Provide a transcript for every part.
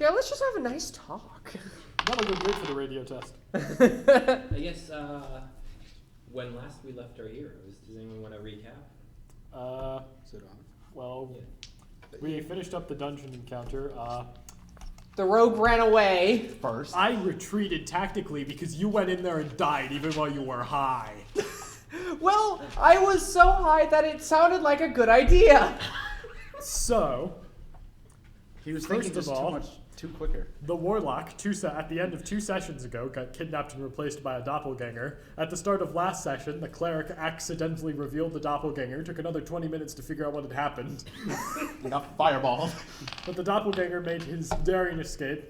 Yeah, let's just have a nice talk. That'll go great for the radio test. I guess, when last we left our heroes, does anyone want to recap? Well, we finished up the dungeon encounter. The rogue ran away. First. I retreated tactically because you went in there and died even while you were high. Well, I was so high that it sounded like a good idea. So, He was thinking First of just all- too quicker. the warlock, at the end of 2 sessions ago, got kidnapped and replaced by a doppelganger. At the start of last session, the cleric accidentally revealed the doppelganger. Took another 20 minutes to figure out what had happened. I got fireballed. But the doppelganger made his daring escape.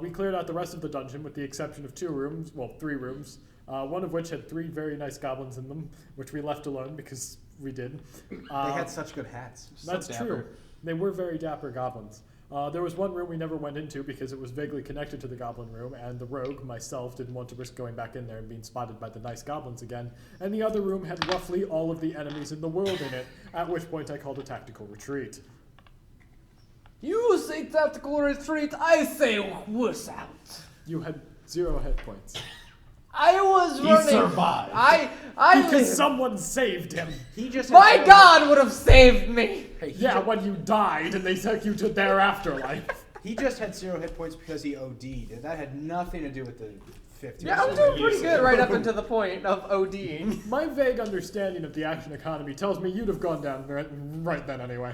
We cleared out the rest of the dungeon with the exception of 3 rooms. One of which had 3 very nice goblins in them, which we left alone because we did. They had such good hats. That's So dapper. true. They were very dapper goblins. There was one room we never went into because it was vaguely connected to the goblin room, and the rogue, myself, didn't want to risk going back in there and being spotted by the nice goblins again. And the other room had roughly all of the enemies in the world in it, at which point I called a tactical retreat. You say tactical retreat, I say wuss out. You had 0 hit points. I was He running. survived. I Because lived. someone saved him. He just had My zero- God would have saved me. Hey, he Yeah, ju- when you died and they took you to their afterlife. he just had 0 hit points because he OD'd, and that had nothing to do with the 50. Yeah, I'm doing pretty good right up until the point of ODing. My vague understanding of the action economy tells me you'd have gone down right then anyway.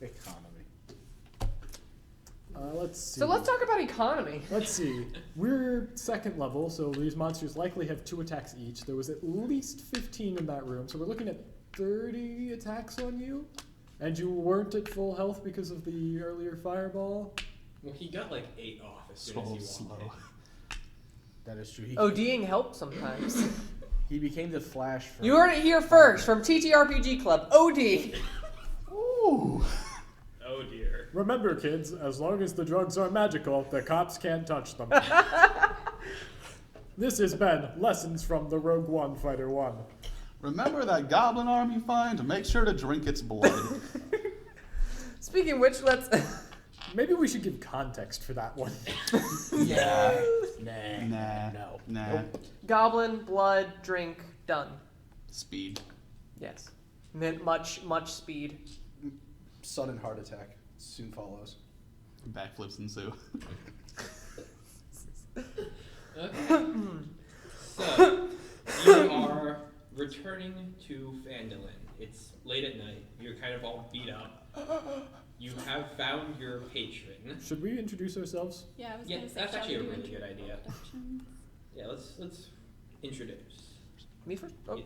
Economy. Let's see. So let's talk about economy. Let's see. We're 2nd level, so these monsters likely have 2 attacks each. There was at least 15 in that room, so we're looking at 30 attacks on you. And you weren't at full health because of the earlier fireball. Well, he got like 8 off as soon as he walked in. That is true. ODing helps sometimes. He became the Flash. From You heard it here first from TTRPG Club. OD. Ooh. Oh dear. Remember, kids, as long as the drugs are magical, the cops can't touch them. This has been Lessons from the Rogue One Fighter 1. Remember that goblin arm you find? Make sure to drink its blood. Speaking of which, let's. Maybe we should give context for that one. Yeah. Nah. No. Nah. Goblin, blood, drink, done. Speed. Yes. Meant much speed. Sudden heart attack soon follows. Backflips ensue. Okay. So, you are returning to Phandalin. It's late at night. You're kind of all beat up. You have found your patron. Should we introduce ourselves? Yeah, I was Yeah, gonna say, that's shall actually a we do really good idea. introductions? Yeah, let's introduce. Me first? Oh. Yeah.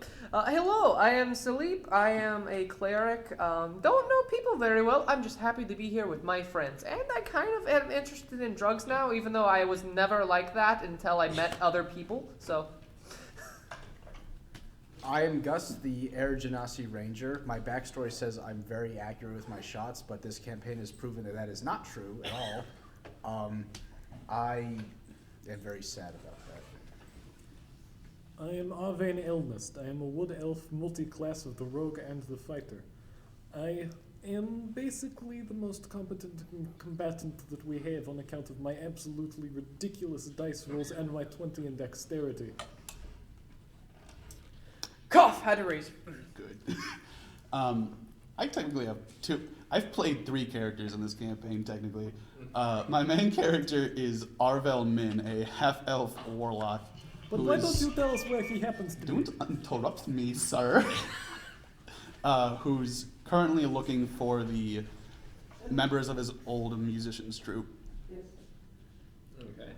Hello, I am Salip. I am a cleric. Don't know people very well. I'm just happy to be here with my friends. And I kind of am interested in drugs now, even though I was never like that until I met other people. So, I am Gus, the Air Genasi Ranger. My backstory says I'm very accurate with my shots, but this campaign has proven that that is not true at all. I am very sad about that. I am Arvane Elnest. I am a wood elf multi-class of the rogue and the fighter. I am basically the most competent combatant that we have on account of my absolutely ridiculous dice rolls and my 20 in dexterity. cough, had to raise. Good. I technically have 2. I've played 3 characters in this campaign, technically. My main character is Arvel Min, a half-elf warlock. But who why is- don't you tell us where he happens to be? Don't interrupt me, sir. Who's currently looking for the members of his old musicians troupe. Okay.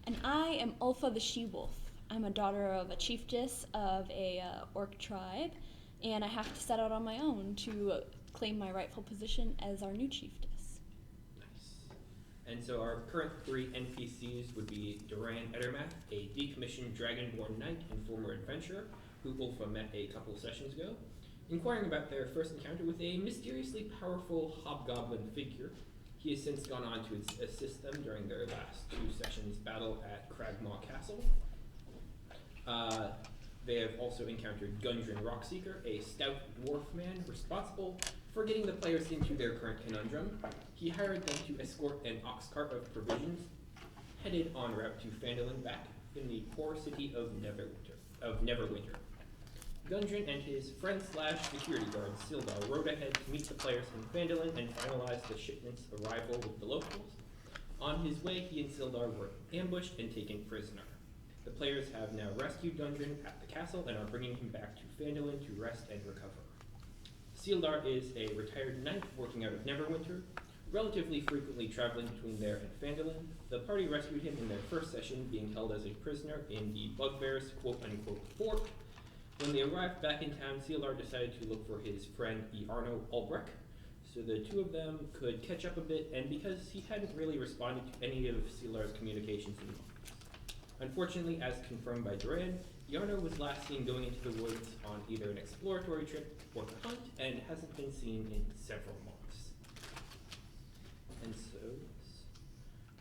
And I am Ulfa the She-Wolf. I'm a daughter of a chiefess of a orc tribe, and I have to set out on my own to claim my rightful position as our new chiefess. Nice. And so our current 3 NPCs would be Duran Edermath, a decommissioned dragonborn knight and former adventurer, who Ulfa met a couple sessions ago, inquiring about their first encounter with a mysteriously powerful hobgoblin figure. He has since gone on to assist them during their last 2 sessions battle at Cragmaw Castle. They have also encountered Gundren Rockseeker, a stout dwarf man responsible For getting the players into their current conundrum, he hired them to escort an ox cart of provisions headed en route to Phandalin back in the poor city of Neverwinter. Gundren and his friend/security guard Sildar rode ahead to meet the players in Phandalin and finalize the shipment's arrival with the locals. On his way, he and Sildar were ambushed and taken prisoner. The players have now rescued Gundren at the castle and are bringing him back to Phandalin to rest and recover. Sildar is a retired knight working out of Neverwinter, relatively frequently traveling between there and Phandalin. The party rescued him in their first session, being held as a prisoner in the Bugbear's quote-unquote fort. When they arrived back in town, Sildar decided to look for his friend Iarno Ulbrich, so the two of them could catch up a bit, and because he hadn't really responded to any of Sildar's communications in months. Unfortunately, as confirmed by Duran, Iarno was last seen going into the woods on either an exploratory trip or to hunt, and hasn't been seen in several months. And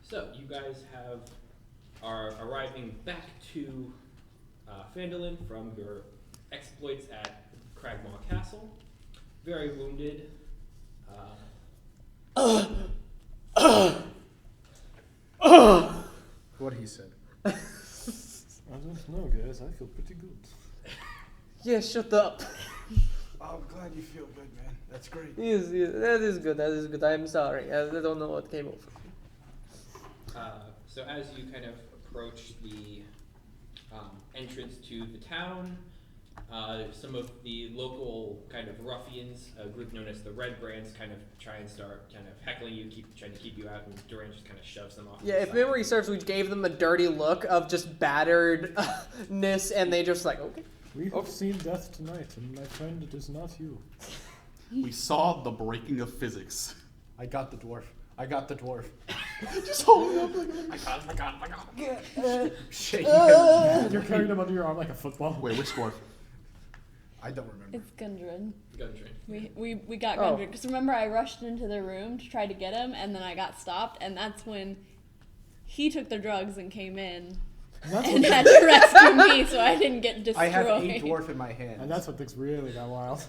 so you guys are arriving back to Phandalin from your exploits at Cragmaw Castle, very wounded. What he said. I don't know, guys. I feel pretty good. Yeah, shut up. Oh, I'm glad you feel good, man. That's great. Yes, that is good. That is good. I'm sorry. I don't know what came over. So as you kind of approach the entrance to the town, some of the local kind of ruffians, a group known as the Red Brands, kind of try and start kind of heckling you, trying to keep you out, and Duran just kind of shoves them off. Yeah, if memory serves, we gave them a dirty look of just batteredness, and they just like, okay. We have seen death tonight, and my friend, it is not you. We saw the breaking of physics. I got the dwarf. Just hold it up like I got him. Shaking him. And you're carrying him under your arm like a football. Wait, which dwarf? I don't remember. It's Gundren. Gundren. We got Oh. Gundren because remember I rushed into their room to try to get him, and then I got stopped, and that's when he took the drugs and came in And that's, and what, had to rescue me, so I didn't get destroyed. I have a dwarf in my hand. and that's what things really got wild.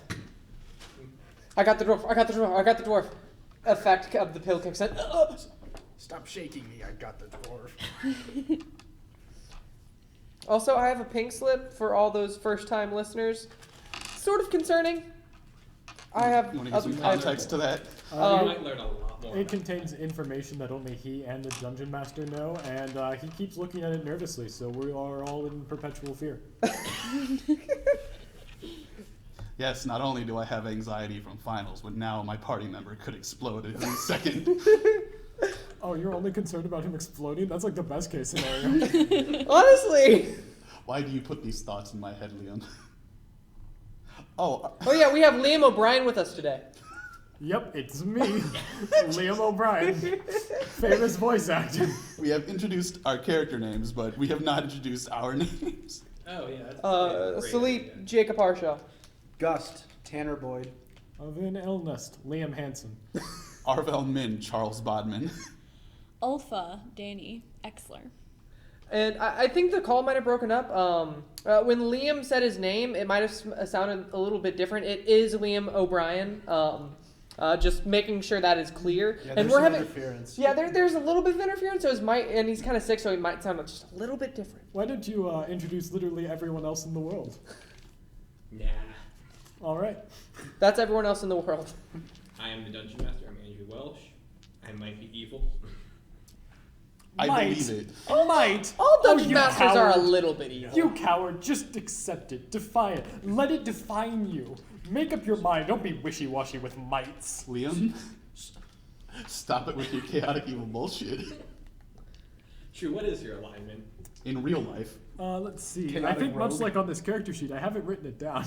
I got the dwarf. Effect of the pill kicks in. Stop shaking me. I got the dwarf. Also, I have a pink slip for all those first-time listeners. Sort of concerning. I have. You want to give some context to that? You might learn a lot more. It contains information that only he and the dungeon master know, and he keeps looking at it nervously, so we are all in perpetual fear. Yes, not only do I have anxiety from finals, but now my party member could explode in a second. Oh, you're only concerned about him exploding? That's like the best case scenario. Honestly. Why do you put these thoughts in my head, Liam? Oh, Oh yeah, we have Liam O'Brien with us today. Yep, it's me, Liam O'Brien, famous voice actor. we have introduced our character names, but we have not introduced our names. Oh yeah, that's probably a great Salip, idea. Jacob Harshaw. Gust. Tanner Boyd. Avin Elnest, Liam Hansen. Arvel Min, Charles Bodman. Ulfa, Danny, Exler. And I think the call might have broken up. When Liam said his name, it might have sounded a little bit different. It is Liam O'Brien. Just making sure that is clear. Yeah, and there's we're some having interference. yeah, there's a little bit of interference. So his might, and he's kind of sick, so he might sound just a little bit different. Why don't you introduce literally everyone else in the world? Nah. All right. That's everyone else in the world. I am the Dungeon Master. I'm Andrew Welsh. I might be evil. I Might. believe it. Might. All dungeon you masters are a coward. little bit evil. You coward, just accept it. Defy it. Let it define you. Make up your mind. Don't be wishy-washy with mights. Liam, stop it with your chaotic evil bullshit. True, what is your alignment? In real life, Let's see. I Chaotic think much rogue. like on this character sheet, I haven't written it down.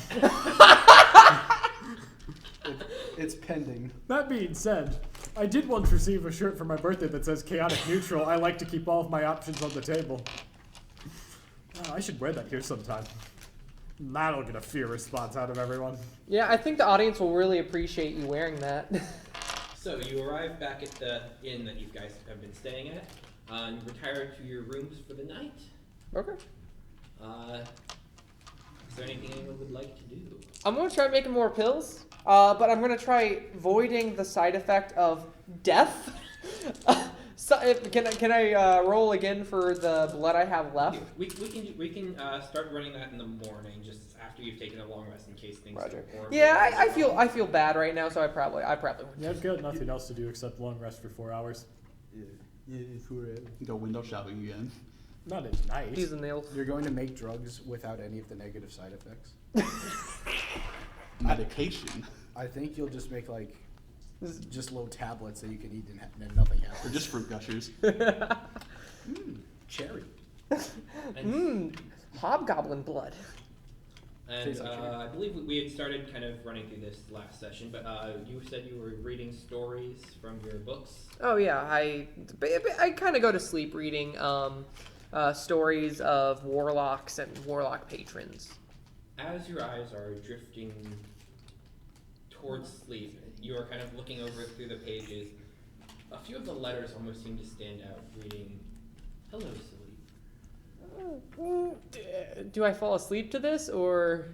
It's pending. That being said, I did once receive a shirt for my birthday that says chaotic neutral. I like to keep all of my options on the table. I should wear that here sometime. That'll get a fear response out of everyone. Yeah, I think the audience will really appreciate you wearing that. So you arrive back at the inn that you guys have been staying at, and retire to your rooms for the night. Okay. Is there anything anyone would like to do? I'm gonna try making more pills, but I'm gonna try voiding the side effect of death. Can I roll again for the blood I have left? We can start running that in the morning, just after you've taken a long rest in case things. Roger. go horribly. Yeah, I feel bad right now, so I probably would. Yeah, I've got nothing else to do except long rest for 4 hours. Go window shopping again. Not at night. He's a nail. You're going to make drugs without any of the negative side effects? Medication. I think you'll just make like just little tablets that you can eat and nothing Or happens. just fruit gushers. Cherry. Hobgoblin blood. And Tastes like cherry. I believe we had started kind of running through this last session, but you said you were reading stories from your books. Oh yeah, I kind of go to sleep reading stories of warlocks and warlock patrons. As your eyes are drifting towards sleep, you are kind of looking over through the pages. A few of the letters almost seem to stand out, reading, "Hello, Sleep." Do I fall asleep to this, or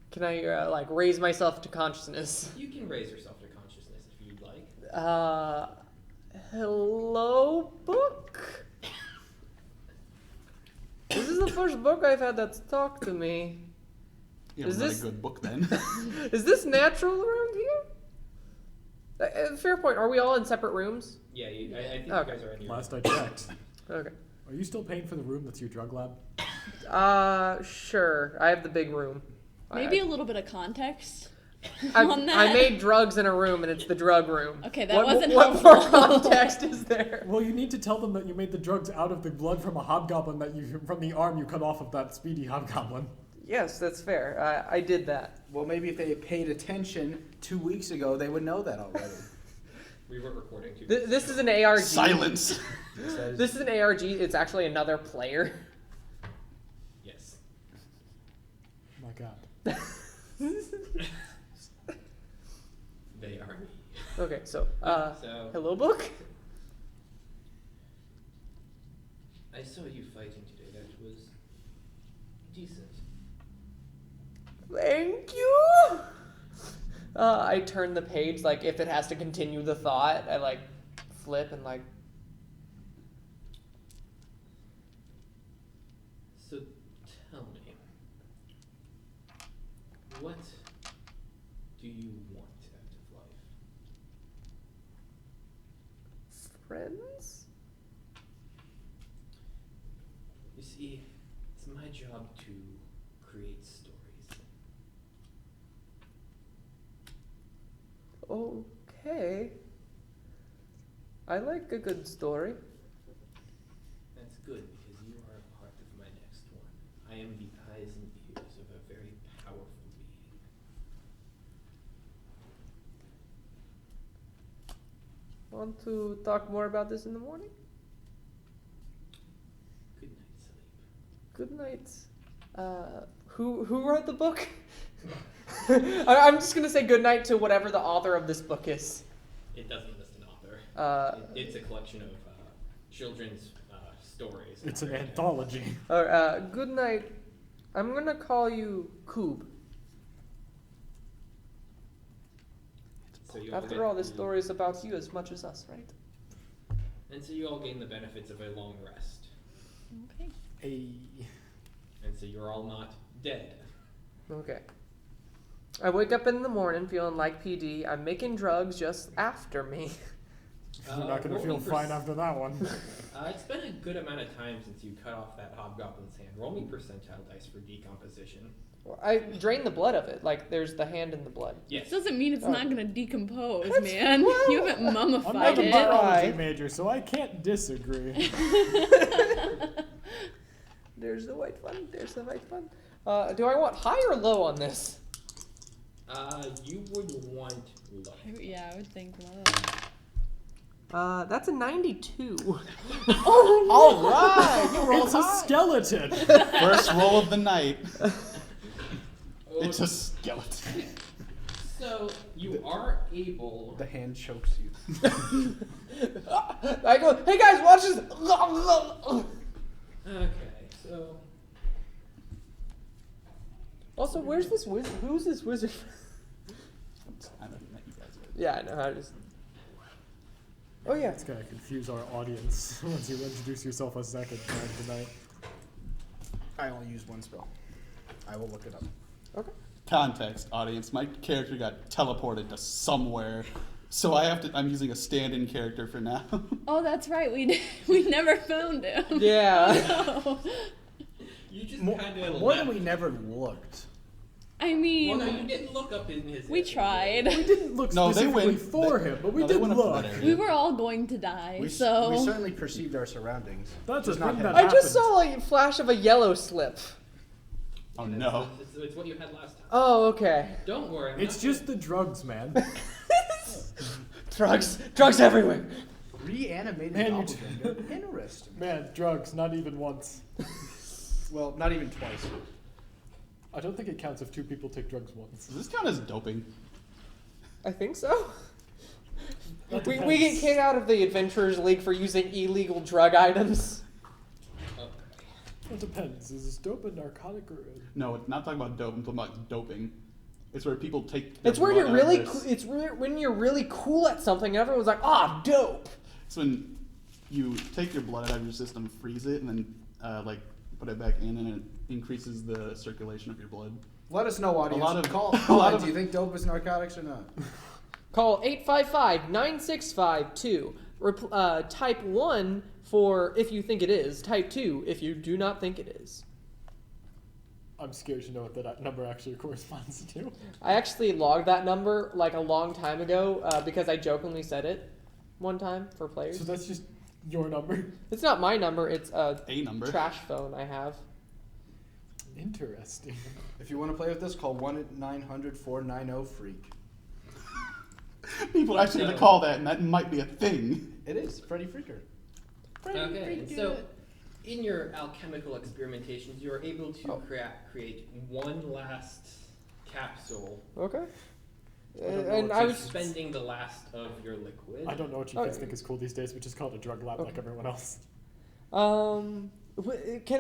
can I like raise myself to consciousness? You can raise yourself to consciousness if you'd like. Hello, book? This is the first book I've had that's talked to me. Yeah, Is not this- a good book then. Is this natural around here? Fair point. Are we all in separate rooms? Yeah, I think Okay. you guys are in your Last I checked. Okay. Are you still paying for the room that's your drug lab? Sure. I have the big room. Maybe a little bit of context I on that. I made drugs in a room, and it's the drug room. Okay, that what, wasn't what more helpful. context is there? Well, you need to tell them that you made the drugs out of the blood from a hobgoblin from the arm you cut off of that speedy hobgoblin. Yes, that's fair. I did that. Well, maybe if they had paid attention 2 weeks ago, they would know that already. We weren't recording too. This is an ARG. Silence. This is an ARG. It's actually another player. Yes. My God. They are me. Okay, so So hello, book. I saw you fighting today. That was decent. Thank you. I turn the page, like if it has to continue the thought, I like flip and like. So tell me, what do you want out of life? Friends? You see, it's my job to create stories. Okay. I like a good story. That's good because you are a part of my next one. I am the eyes and ears of a very powerful being. Want to talk more about this in the morning? Good night, Sleep. Good night. Who wrote the book? I'm just gonna say good night to whatever the author of this book is. It doesn't list an author. It's a collection of children's stories. It's an anthology. Good night. I'm gonna call you Koob. So you After get all, this the- story is about you as much as us, right? And so you all gain the benefits of a long rest. Okay. And so you're all not dead. Okay. I wake up in the morning feeling like PD. I'm making drugs just after me. You're not going to roll feel me fine after that one. It's been a good amount of time since you cut off that hobgoblin's hand. Roll me percentile dice for decomposition. I drain the blood of it. Like there's the hand in the blood. Yes. This doesn't mean it's Oh. not gonna decompose, That's- man. well, You haven't I'm not mummified a it. biology Right. major, so I can't disagree. There's the white fun. There's the white fun. Do I want high or low on this? You would want low. Yeah, I would think low. That's a 92. All right, you rolled It's a high. skeleton. First roll of the night. It's a skeleton. So you are able. The hand chokes you. I go, hey guys, watch this. Okay, so Also, where's this wizard? Who's this wizard? I don't know you guys are. Yeah, I know how to just. Oh yeah. It's gonna confuse our audience once you introduce yourself a second time tonight. I only use one spell. I will look it up. Okay. Context, audience. My character got teleported to somewhere, so I'm using a stand-in character for now. Oh, that's right. We never found him. Yeah. No. You just More, kind of more than we never looked. I mean, Well, no, you didn't look up in his. we tried. We didn't look No, they specifically went for him, but we no, they did went up to look. that area. We were all going to die, We so certainly perceived our surroundings. That's Just a not thing him. that I just happened. saw a flash of a yellow slip. Oh no. It's what you had last time. Oh, okay. Don't worry. I'm It's not just the drugs, man. Drugs everywhere. Reanimated Man, you doppelganger. Interesting. Man, drugs, not even once. Well, not even twice. I don't think it counts if two people take drugs once. Does this count as doping? I think so. That We depends. get kicked out of the Adventurers League for using illegal drug items. Okay. It depends. Is this dope a narcotic or? No, it's not talking about dope. I'm talking about doping. It's where people take. their It's where blood you're out of really. this- When you're really cool at something, and everyone's like, "Ah, dope." It's when you take your blood out of your system, freeze it, and then like put it back in, and it increases the circulation of your blood. Let us know, audience. lot of- Call. a lot of- Do you think dope is narcotics or not? Call 855-9652. Type 1 for if you think it is. Type 2 if you do not think it is. I'm scared to know what that number actually corresponds to. I actually logged that number like a long time ago because I jokingly said it one time for players. So that's just your number. It's not my number. It's a A number. trash phone I have. Interesting. If you want to play with this, call 1-900-490-FREAK. People are actually So- gonna call that, and that might be a thing. It is Freddy Freaker. Okay. And so, in your alchemical experimentations, you are able to Oh. create one last capsule. Okay. I don't know And what I to was Spending the last of your liquid. I don't know what you Oh, kids think is cool these days. We just call it a drug lab like Okay. everyone else. Can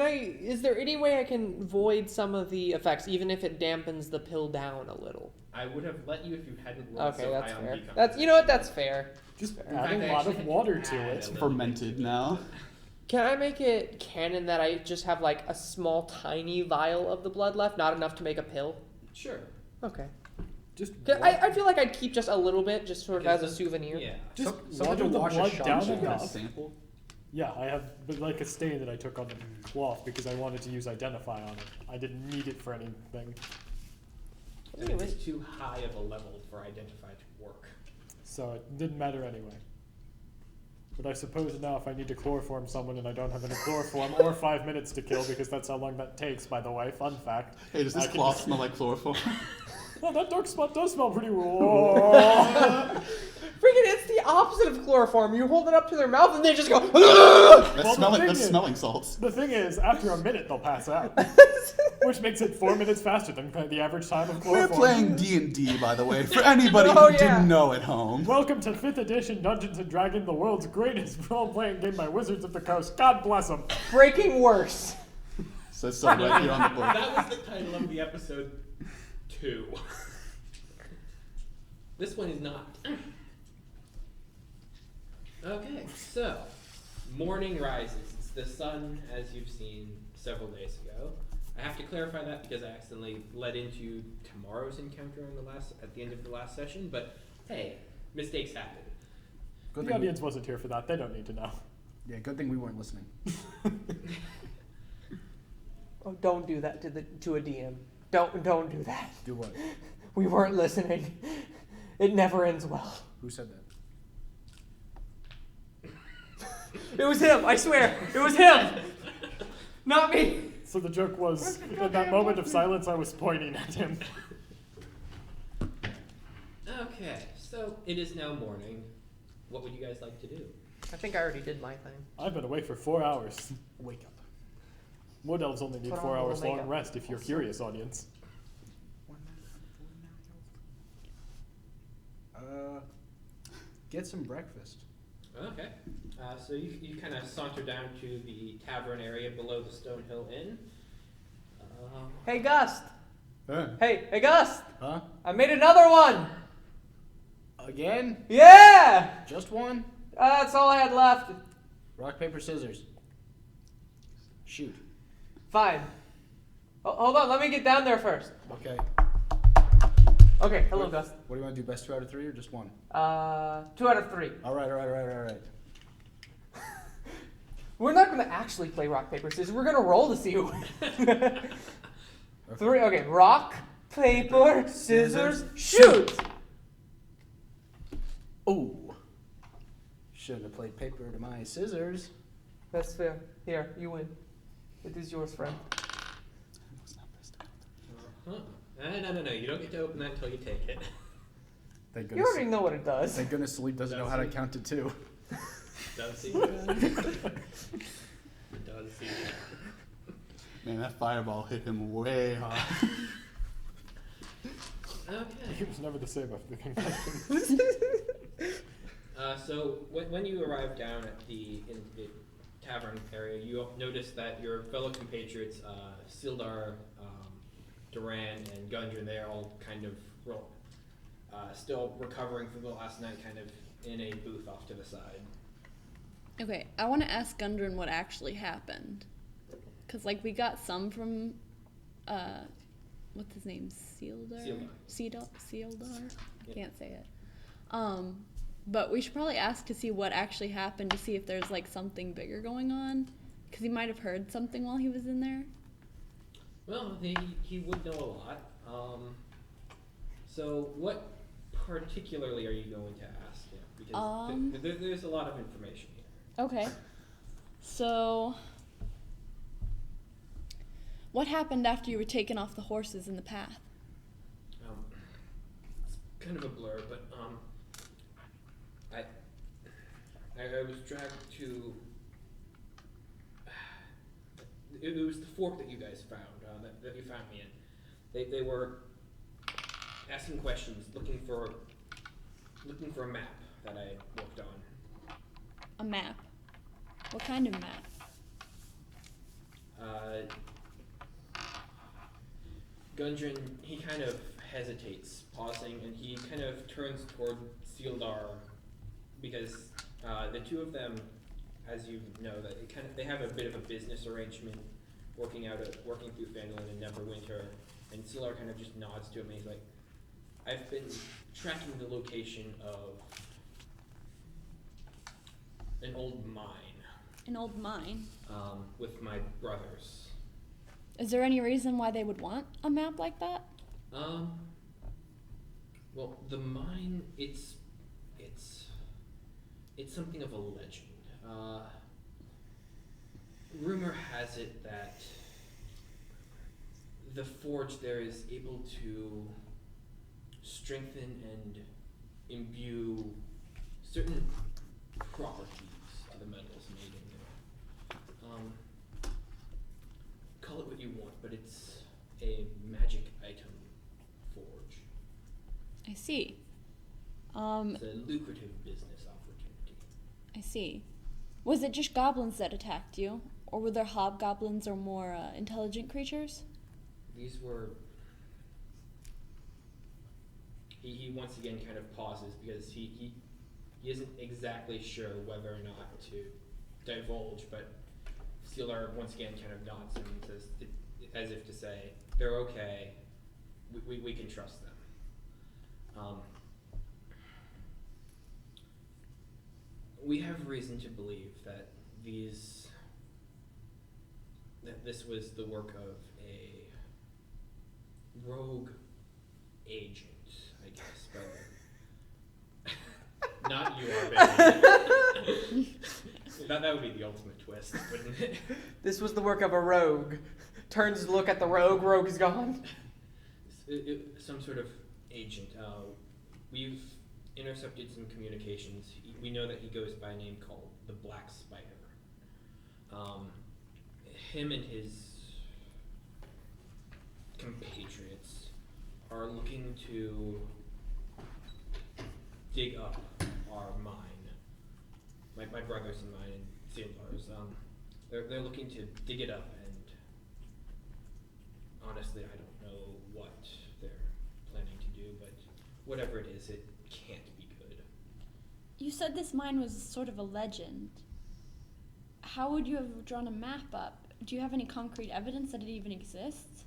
I? Is there any way I can void some of the effects, even if it dampens the pill down a little? I would have let you if you hadn't rolled Okay, so that's high on fair. decomposition. That's you know what? That's fair. Just fair. adding fact, a I lot actually of had water to to add it. a little Fermented bit to now. it. Can I make it canon that I just have like a small, tiny vial of the blood left, not enough to make a pill? Sure. Okay. Just I feel like I'd keep just a little bit, just sort of Because as a souvenir. Yeah. just Someone water to the wash a blood shot down with. Should I get a enough. sample? Yeah, I have but like a stain that I took on the cloth because I wanted to use Identify on it. I didn't need it for anything. And it was too high of a level for Identify to work. So it didn't matter anyway. But I suppose now if I need to chloroform someone and I don't have any chloroform or 5 minutes to kill because that's how long that takes, by the way, fun fact. Hey, does I this can cloth just- smell like chloroform? Oh, that dark spot does smell pretty raw. Freaking, it's the opposite of chloroform. You hold it up to their mouth and they just go. That's the smelling. thing That's is- smelling salts. The thing is, after a minute they'll pass out, which makes it 4 minutes faster than the average time of We're chloroform. playing D&D, by the way, for anybody Oh, who yeah. didn't know at home. Welcome to 5th edition Dungeons & Dragons, the world's greatest role-playing game by Wizards of the Coast. God bless them. Breaking worse. Says so right here on the book. That was the title of the episode 2. This one is not. Okay, so morning rises. It's the sun, as you've seen several days ago. I have to clarify that because I accidentally led into tomorrow's encounter at the end of the last session. But hey, mistakes happen. Good The thing, audience wasn't here for that. They don't need to know. yeah, good thing we weren't listening. Oh, don't do that to a DM. Don't do that. Do what? We weren't listening. It never ends well. Who said that? It was him. I swear. It was him. Not me. So the joke was, in that moment of silence, I was pointing at him. Okay, so it is now morning. What would you guys like to do? I think I already did my thing. I've been awake for 4 hours. Wake up. Wood elves only need Put on 4 a little hours long makeup. rest if you're curious, audience. Get some breakfast. Okay. So you kind of saunter down to the tavern area below the Stonehill Inn. Hey, Gust. Hey, Gus! Huh? I made another one! Again? Yeah! Just one? That's all I had left. Rock, paper, scissors. Shoot. Fine. Hold on, let me get down there first. Okay. Okay, hello, Gus. What do you want to do? Best 2 out of 3 or just one? 2 out of 3. All right. We're not gonna actually play rock, paper, scissors. We're gonna roll to see who wins. 3, okay. Rock, paper, scissors, shoot! Oh. Should have played paper to my scissors. That's fair. Here, you win. It is yours, friend. Uh-huh. No. You don't get to open that until you take it. Thank You goodness. already know what it does. Thank goodness Sleep doesn't know how to count to 2. Does seem good. It does seem good. Man, that fireball hit him way hard. Okay. He was never the same after the concussion. So when you arrive down at the tavern area, you notice that your fellow compatriots, Sildar, Duran, and Gundren, they are all kind of still recovering from the last night, kind of in a booth off to the side. Okay, I want to ask Gundren what actually happened. Because, like, we got some from, what's his name? Sildar? Sildar? I can't say it. But we should probably ask to see what actually happened, to see if there's, like, something bigger going on. Because he might have heard something while he was in there. Well, he would know a lot. So what particularly are you going to ask him? Because there's a lot of information here. Okay. So, what happened after you were taken off the horses in the path? It's kind of a blur, but I was dragged to. It was the fork that you guys found, that you found me in. They were asking questions, looking for a map that I worked on. A map. What kind of map? Gundren, he kind of hesitates, pausing, and he kind of turns toward Sildar because the two of them, as you know, that they have a bit of a business arrangement, working through Phandalin and Neverwinter, and Sildar kind of just nods to him, and he's like, "I've been tracking the location of an old mine." An old mine. With my brothers. Is there any reason why they would want a map like that? Well, the mine, it's something of a legend. Rumor has it that the forge there is able to strengthen and imbue certain properties to the metals made in there. Call it what you want, but it's a magic item forge. I see. It's a lucrative business opportunity. I see. Was it just goblins that attacked you? Or were there hobgoblins or more intelligent creatures? These were... He once again kind of pauses because he isn't exactly sure whether or not to divulge, but Sildar once again kind of nods and says, as if to say, they're okay, we can trust them. We have reason to believe that this was the work of a rogue agent, I guess, but not you, Arben. That would be the ultimate twist, wouldn't it? This was the work of a rogue. Turns to look at the rogue. Rogue is gone. Some sort of agent. We've intercepted some communications. We know that he goes by a name called the Black Spider. Him and his compatriots are looking to dig up our mine. My brothers and mine and Sildar's. They're looking to dig it up, and honestly, I don't know what whatever it is, it can't be good. You said this mine was sort of a legend. How would you have drawn a map up? Do you have any concrete evidence that it even exists?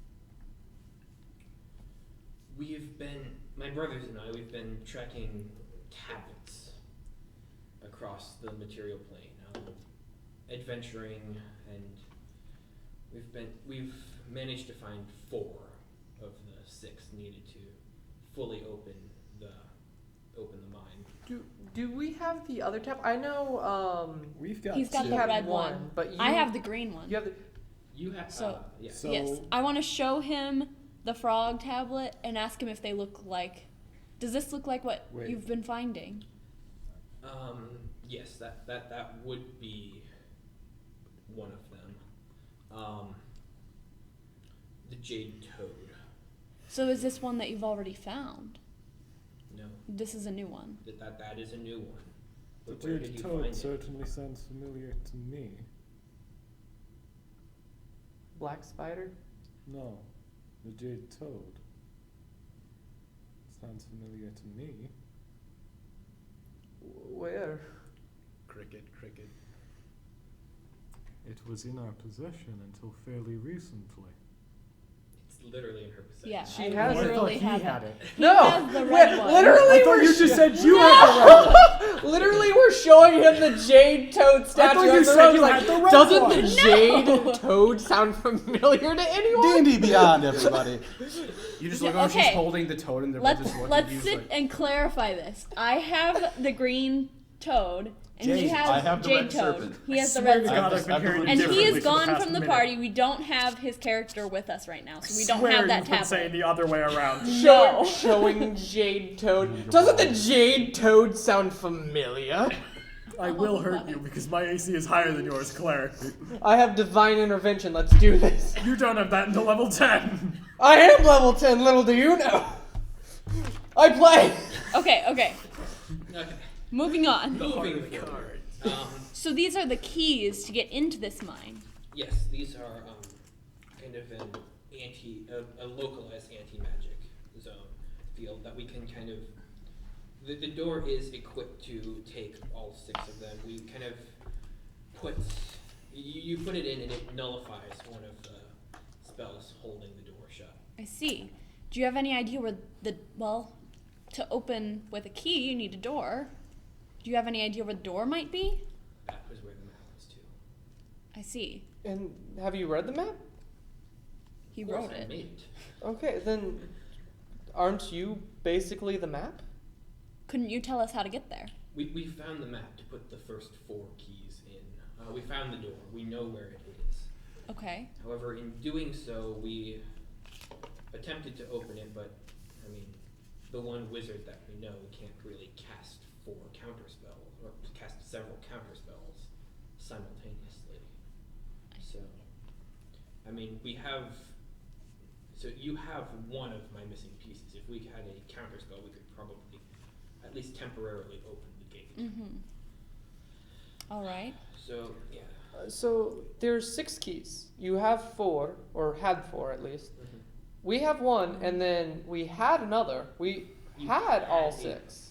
My brothers and I, we've been tracking tablets across the material plane, adventuring, and we've managed to find 4 of the 6 needed to fully open the mine. Do we have the other tab? I know. We've got He's got two. the had red one, one. but I have the green one. You have the. You have So- yeah. So Yes, I want to show him the frog tablet and ask him if they look like. Does this look like what Wait. you've been finding? Yes, that would be one of them. The Jade Toad. So is this one that you've already found? No, This is a new one. that is a new one. the But where did Jade you Toad find it? certainly sounds familiar to me. Black spider? No, the Jade Toad sounds familiar to me. Where? Cricket. It was in our possession until fairly recently. It's literally in her possession. Yeah, She I has it. literally I thought have he had it. it. He No! has the red one. Literally, I thought we're you just sh- said you had the red one. Literally, we're showing him the Jade Toad statue. thought you on the said road. you He's had the red doesn't one." the Jade Toad sound familiar to anyone? D&D Beyond, everybody. You just Yeah, look like she's okay. holding the toad and they're both just looking Let's at you. sit Like, and clarify this. I have the green toad, and he Jade. has I have the Jade red Toad. serpent. He has the Swear red to serpent. God, I've been hearing it And he differently is for the gone past from the minute. party. We don't have his character with us right now, so we don't Swear have that you've been saying tablet. the other way around. No. Showing Jade Toad. Doesn't the Jade Toad sound familiar? I will hurt you because my AC is higher than yours, cleric. I have divine intervention. Let's do this. You don't have that until level 10. I am level 10. Little do you know. I play. Okay. Okay. Moving on. Moving forward. So these are the keys to get into this mine. Yes, these are kind of a localized anti-magic zone field that we can kind of. The door is equipped to take all 6 of them. We kind of put you put it in and it nullifies one of the spells holding the door shut. I see. Do you have any idea where to open with a key, you need a door. Do you have any idea where the door might be? That was where the map was too. I see. And have you read the map? He Of course, wrote I it. made it. Okay, then aren't you basically the map? Couldn't you tell us how to get there? We found the map to put the first 4 keys in. We found the door. We know where it is. Okay. However, in doing so, we attempted to open it, but, I mean, the one wizard that we know can't really cast 4 counterspells, or cast several counterspells simultaneously. So, I mean, so you have one of my missing pieces. If we had a counterspell, we could probably at least temporarily open the gate. Mm-hmm. All right. So, yeah. So there's 6 keys. You have 4, or had 4 at least. Mm-hmm. We have 1, and then we had another. We You had all had a- 6.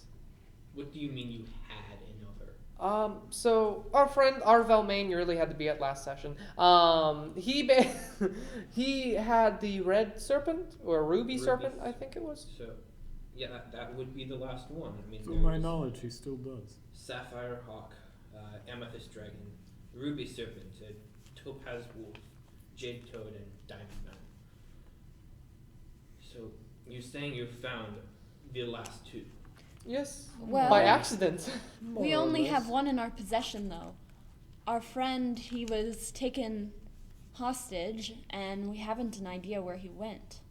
What do you mean you had another? So our friend Arvel Main, you really had to be at last session. He had the red serpent or ruby serpent, I think it was. So, yeah, that would be the last one. I mean, To my there's knowledge, he still does. Sapphire Hawk, Amethyst Dragon, Ruby Serpent, Topaz Wolf, Jade Toad, and Diamond Man. So, you're saying you found the last 2? Yes. Well, By accident. we More or only less. have one in our possession, though. Our friend, he was taken hostage, and we haven't an idea where he went.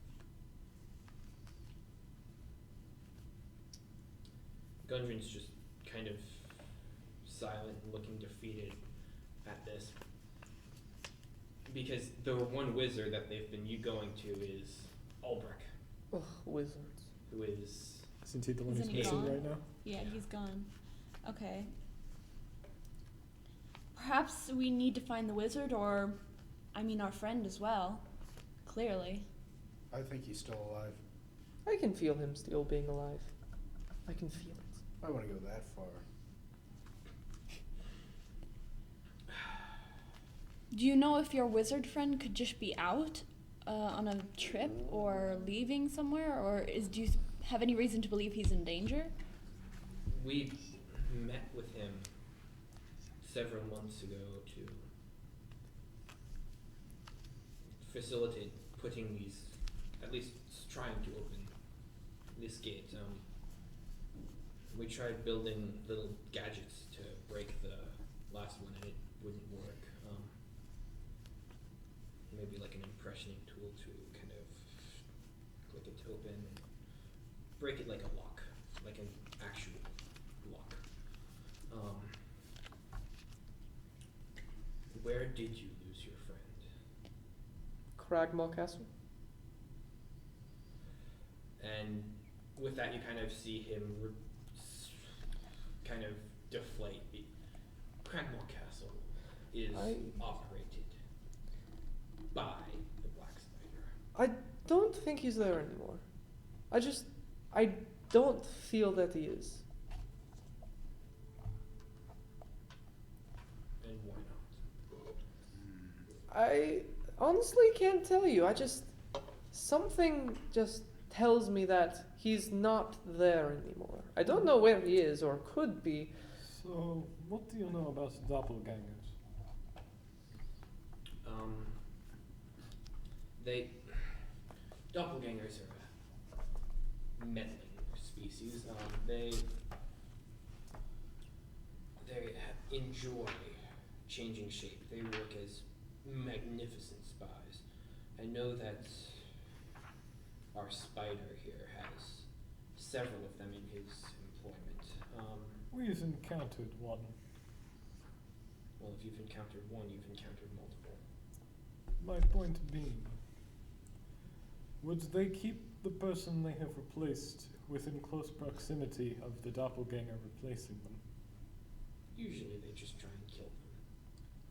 Gundren's just kind of silent and looking defeated at this. Because the one wizard that they've been going to is Ulbrich, Ugh, wizards. who is... Isn't he the one Isn't who's he missing gone? right now? Yeah, he's gone. Okay. Perhaps we need to find the wizard, or, our friend as well. Clearly. I think he's still alive. I can feel him still being alive. I can feel it. I want to go that far. Do you know if your wizard friend could just be out on a trip or leaving somewhere, or do you have any reason to believe he's in danger? We met with him several months ago to facilitate putting these, at least trying to open this gate. We tried building little gadgets to break the last one, and it wouldn't work. Maybe like an impressioning tool to kind of click it open and break it like a lock, like an actual lock. Where did you lose your friend? Cragmaw Castle? And with that, you kind of see him kind of deflate. Cragmore Castle is operated by the Black Spider. I don't think he's there anymore. I don't feel that he is. And why not? I honestly can't tell you. Something just tells me that he's not there anymore. I don't know where he is or could be. So, what do you know about doppelgangers? Doppelgangers are a meddling species. They enjoy changing shape. They work as magnificent spies. I know that our spider here has several of them in his employment. We've encountered one. Well, if you've encountered one, you've encountered multiple. My point being, would they keep the person they have replaced within close proximity of the doppelganger replacing them? Usually they just try and kill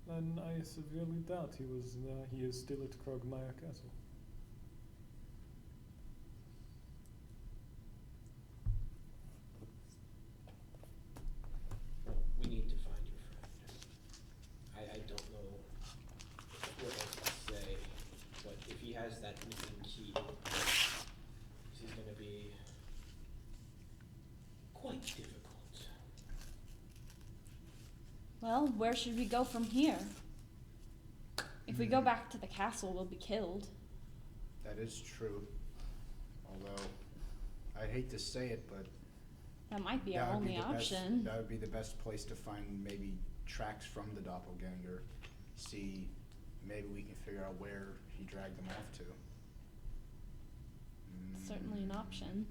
them. Then I severely doubt he is still at Krogmire Castle. Well, we need to find your friend. I don't know what else to say, but if he has that missing key, he's going to be quite difficult. Well, where should we go from here? If we go back to the castle, we'll be killed. That is true. Although, I'd hate to say it, but That might be that our would be only the best- option. that would be the best place to find maybe tracks from the doppelganger. See, maybe we can figure out where he dragged them off to. Certainly an option.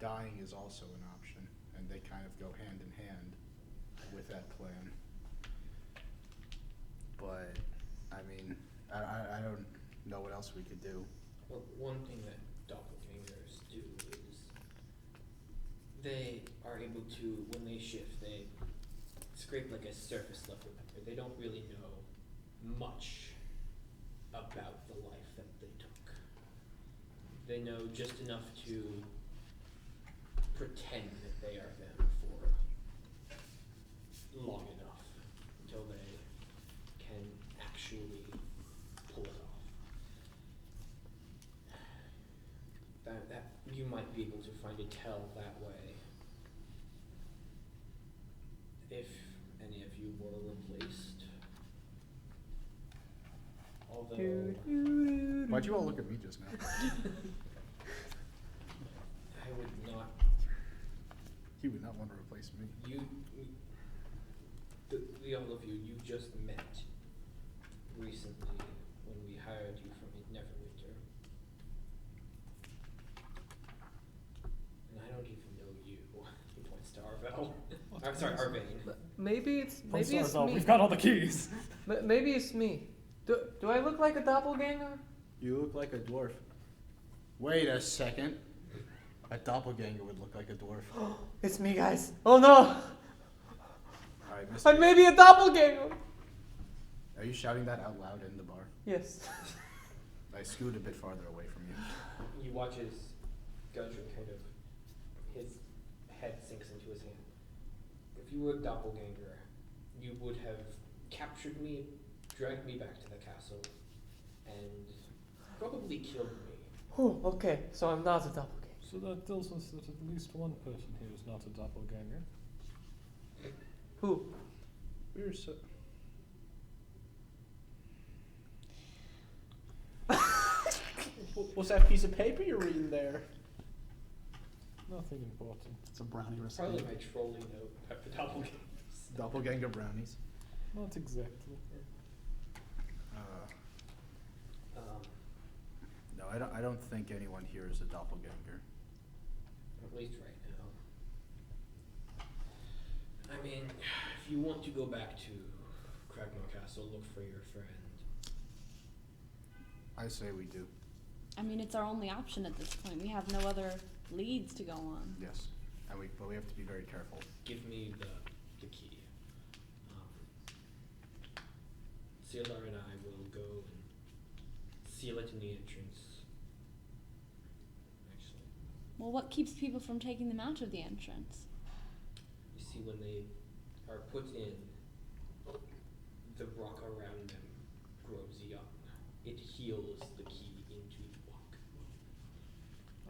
Dying is also an option, and they kind of go hand in hand with that plan. But, I mean, I don't know what else we could do. Well, one thing that doppelgangers do is they are able to, when they shift, they scrape like a surface level memory. They don't really know much about the life that they took. They know just enough to pretend that they are them for long enough until they can actually pull it off. That you might be able to find a tell that way if any of you were replaced. Although Why'd you all look at me just now? I would not. He would not want to replace me. The all of you, you just met recently when we hired you from Neverwinter. And I don't even know you. He points to Arvel. I'm sorry, Arvane. Maybe it's Arvel, me. we've got all the keys. Maybe it's me. Do I look like a doppelganger? You look like a dwarf. Wait a second. A doppelganger would look like a dwarf. It's me, guys. Oh no! Alright, Mr. I may be a doppelganger. Are you shouting that out loud in the bar? Yes. I scoot a bit farther away from you. You watch as Gudrun kind of, his head sinks into his hand. If you were a doppelganger, you would have captured me, dragged me back to the castle, and probably killed me. Oh, okay, so I'm not a doppelganger. So that tells us that at least one person here is not a doppelganger. Who? We're so. What's that piece of paper you're reading there? Nothing important. It's a brownie recipe. Probably my trolling note about the doppelgangers. Doppelganger brownies. Not exactly. No, I don't think anyone here is a doppelganger. At least right now. I mean, if you want to go back to Cragmore Castle, look for your friend. I say we do. I mean, it's our only option at this point. We have no other leads to go on. Yes, but we have to be very careful. Give me the key. Sealar and I will go and seal it in the entrance. Actually, Well, what keeps people from taking them out of the entrance? you see when they are put in, the rock around them grows young. It heals the key into the lock.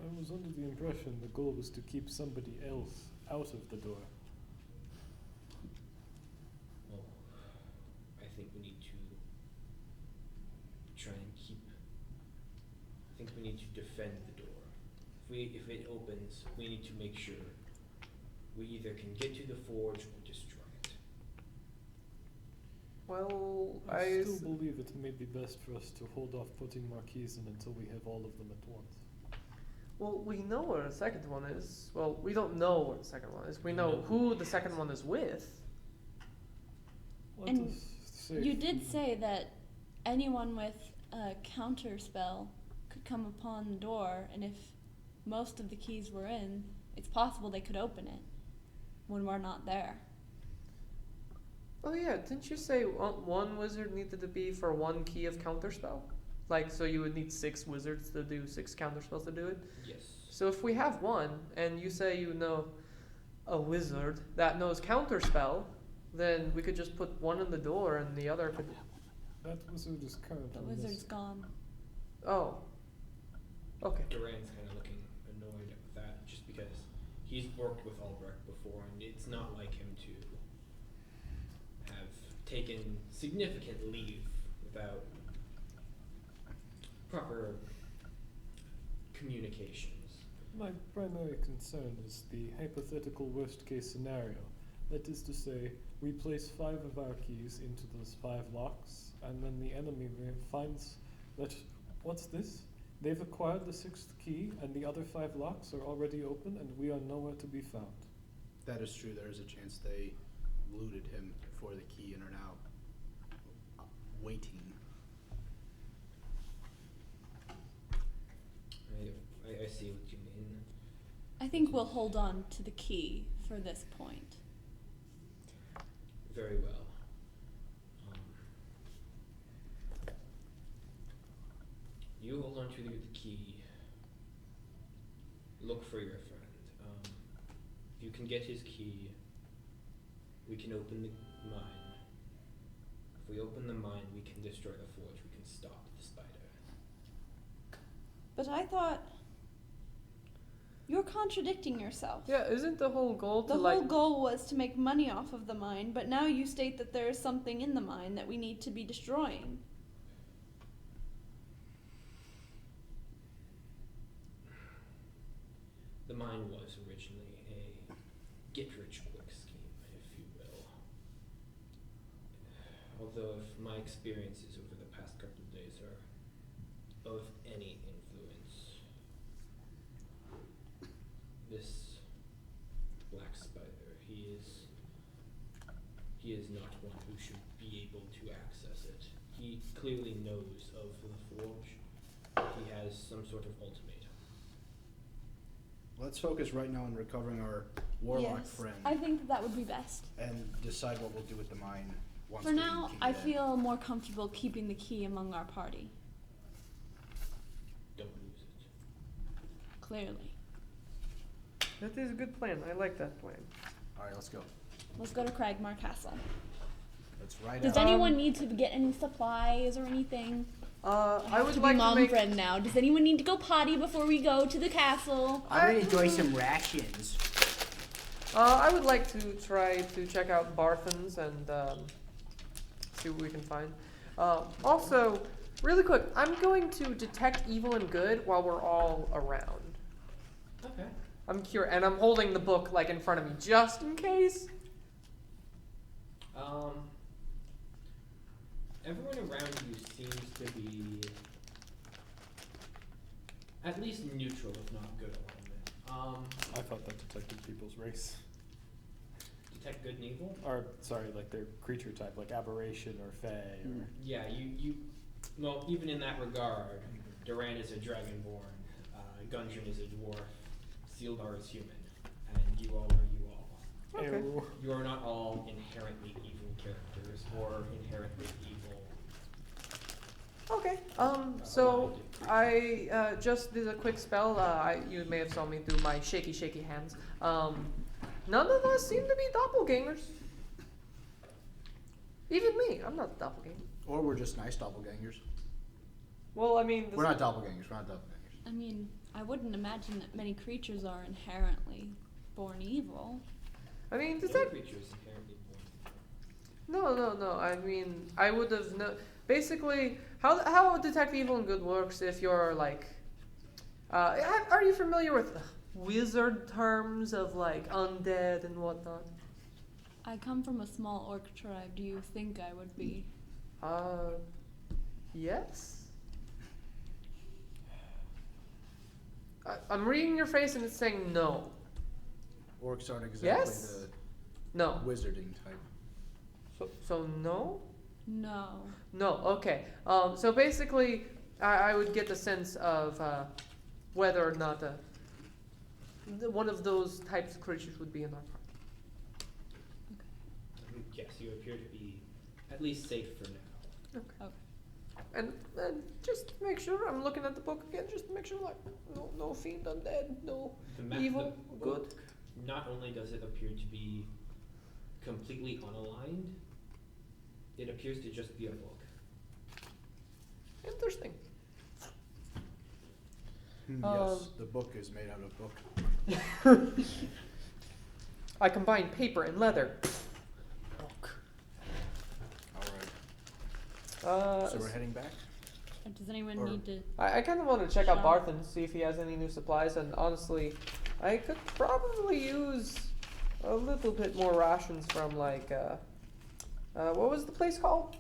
I was under the impression the goal was to keep somebody else out of the door. Well, I think we need to try and keep. I think we need to defend the door. If it opens, we need to make sure we either can get to the forge or destroy it. Well, I still believe it may be best for us to hold off putting more keys in until we have all of them at once. Well, we know where the second one is. Well, we don't know where the second one is. We know who the second one is with. Let And us say You did say that anyone with a counter spell could come upon the door, and if most of the keys were in, it's possible they could open it when we're not there. Oh yeah, didn't you say one wizard needed to be for one key of counterspell? Like, so you would need 6 wizards to do 6 counterspells to do it? Yes. So if we have one, and you say you know a wizard that knows counterspell, then we could just put one in the door and the other could... that wizard is currently The wizard's missing. gone. Oh. Okay. Duran's kind of looking annoyed with that, just because he's worked with Albrecht before, and it's not like him to have taken significant leave without proper communications. My primary concern is the hypothetical worst case scenario. That is to say, we place 5 of our keys into those 5 locks, and then the enemy finds that, what's this? They've acquired the 6th key, and the other 5 locks are already open, and we are nowhere to be found. That is true. There is a chance they looted him for the key and are now waiting. I see what you mean. I think we'll hold on to the key for this point. Very well. You hold on to the key. Look for your friend. If you can get his key, we can open the mine. If we open the mine, we can destroy the forge. We can stop the spider. But I thought you're contradicting yourself. Yeah, isn't the whole goal The to whole goal was to make money off of the mine, but now you state that there is something in the mine that we need to be destroying. The mine was originally a get-rich-quick scheme, if you will. Although if my experiences over the past couple of days are of any influence, this black spider, he is not one who should be able to access it. He clearly knows of the forge. He has some sort of ultimatum. Let's focus right now on recovering our warlock Yes, friend I think that would be best. and decide what we'll do with the mine once For we now, can I get in. feel more comfortable keeping the key among our party. Don't lose it. Clearly. That is a good plan. I like that plan. All right, let's go. Let's go to Cragmar Castle. Let's ride Does out. anyone need to get any supplies or anything? I would to like be mom to make. friend now. Does anyone need to go potty before we go to the castle? I'm gonna enjoy some rations. I would like to try to check out Barthen's and see what we can find. Also, really quick, I'm going to detect evil and good while we're all around. Okay. I'm curious, and I'm holding the book like in front of me just in case. Everyone around you seems to be at least neutral, if not good alignment. I thought that detected people's race. Detect good and evil? Or, sorry, like their creature type, like aberration or fae or... Yeah, well, even in that regard, Duran is a dragonborn, Gundren is a dwarf, Sealdar is human, and you all are you all. Okay. Ew. You are not all inherently evil characters or inherently evil. Okay. So I just did a quick spell. You may have saw me through my shaky hands. None of us seem to be doppelgangers. Even me. I'm not a doppelganger. Or we're just nice doppelgangers. Well, I mean, We're not doppelgangers. We're not doppelgangers. I mean, I wouldn't imagine that many creatures are inherently born evil. I mean, No detect. creature is inherently born. No. I mean, I would have no. Basically, how detect evil and good works if you're like, are you familiar with wizard terms of like undead and whatnot? I come from a small orc tribe. Do you think I would be? Yes. I'm reading your face and it's saying no. Orcs aren't exactly Yes? No. the wizarding type. So no? No. No, okay. So basically, I would get the sense of whether or not one of those types of creatures would be in our party. Yes, you appear to be at least safe for now. Okay. And just to make sure, I'm looking at the book again, just to make sure, like, no fiend undead, no evil, the good. book, not only does it appear to be completely unaligned, it appears to just be a book. Interesting. Yes, the book is made out of book. I combine paper and leather. Book. All right. So we're heading back. Does anyone Or- need to? I kind of want to check out Shop. Barthen, see if he has any new supplies, and honestly, I could probably use a little bit more rations from, like, what was the place called?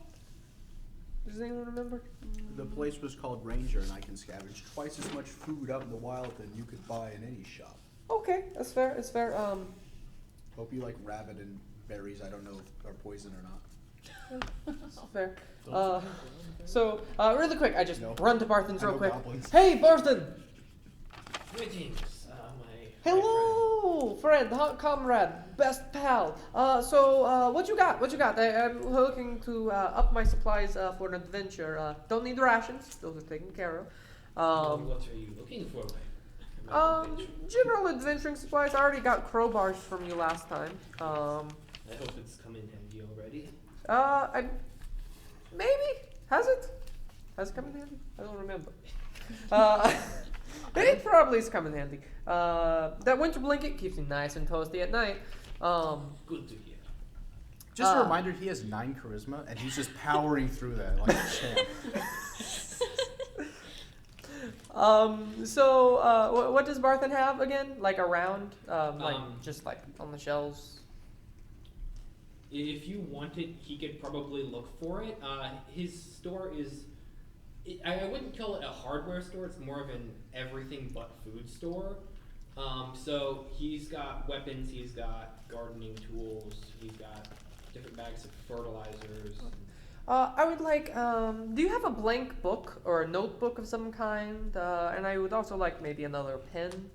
Does anyone remember? The place was called Ranger, and I can scavenge twice as much food out in the wild than you could buy in any shop. Okay, that's fair, it's fair. Hope you like rabbit and berries. I don't know if are poison or not. It's fair. So, really quick, I just No. run to Barthen's I real know quick. goblins. Hey, Barthen! Greetings, my Hello, friend, comrade, best pal. So, what you got? What you got? I'm looking to up my supplies for an adventure. Don't need rations; those are taken care of. what are you looking for, my adventure? General adventuring supplies. I already got crowbars from you last time. I hope it's come in handy already. Maybe has it? Has it come in handy? I don't remember. It probably is come in handy. That winter blanket keeps you nice and toasty at night. Good to hear. Just a reminder, he has 9 charisma, and he's just powering through that like a champ. So, what does Barthen have again? Like around, just like on the shelves. If you wanted, he could probably look for it. His store is, I wouldn't call it a hardware store, it's more of an everything but food store. So he's got weapons, he's got gardening tools, he's got different bags of fertilizers. I would like, do you have a blank book or a notebook of some kind? And I would also like maybe another pen.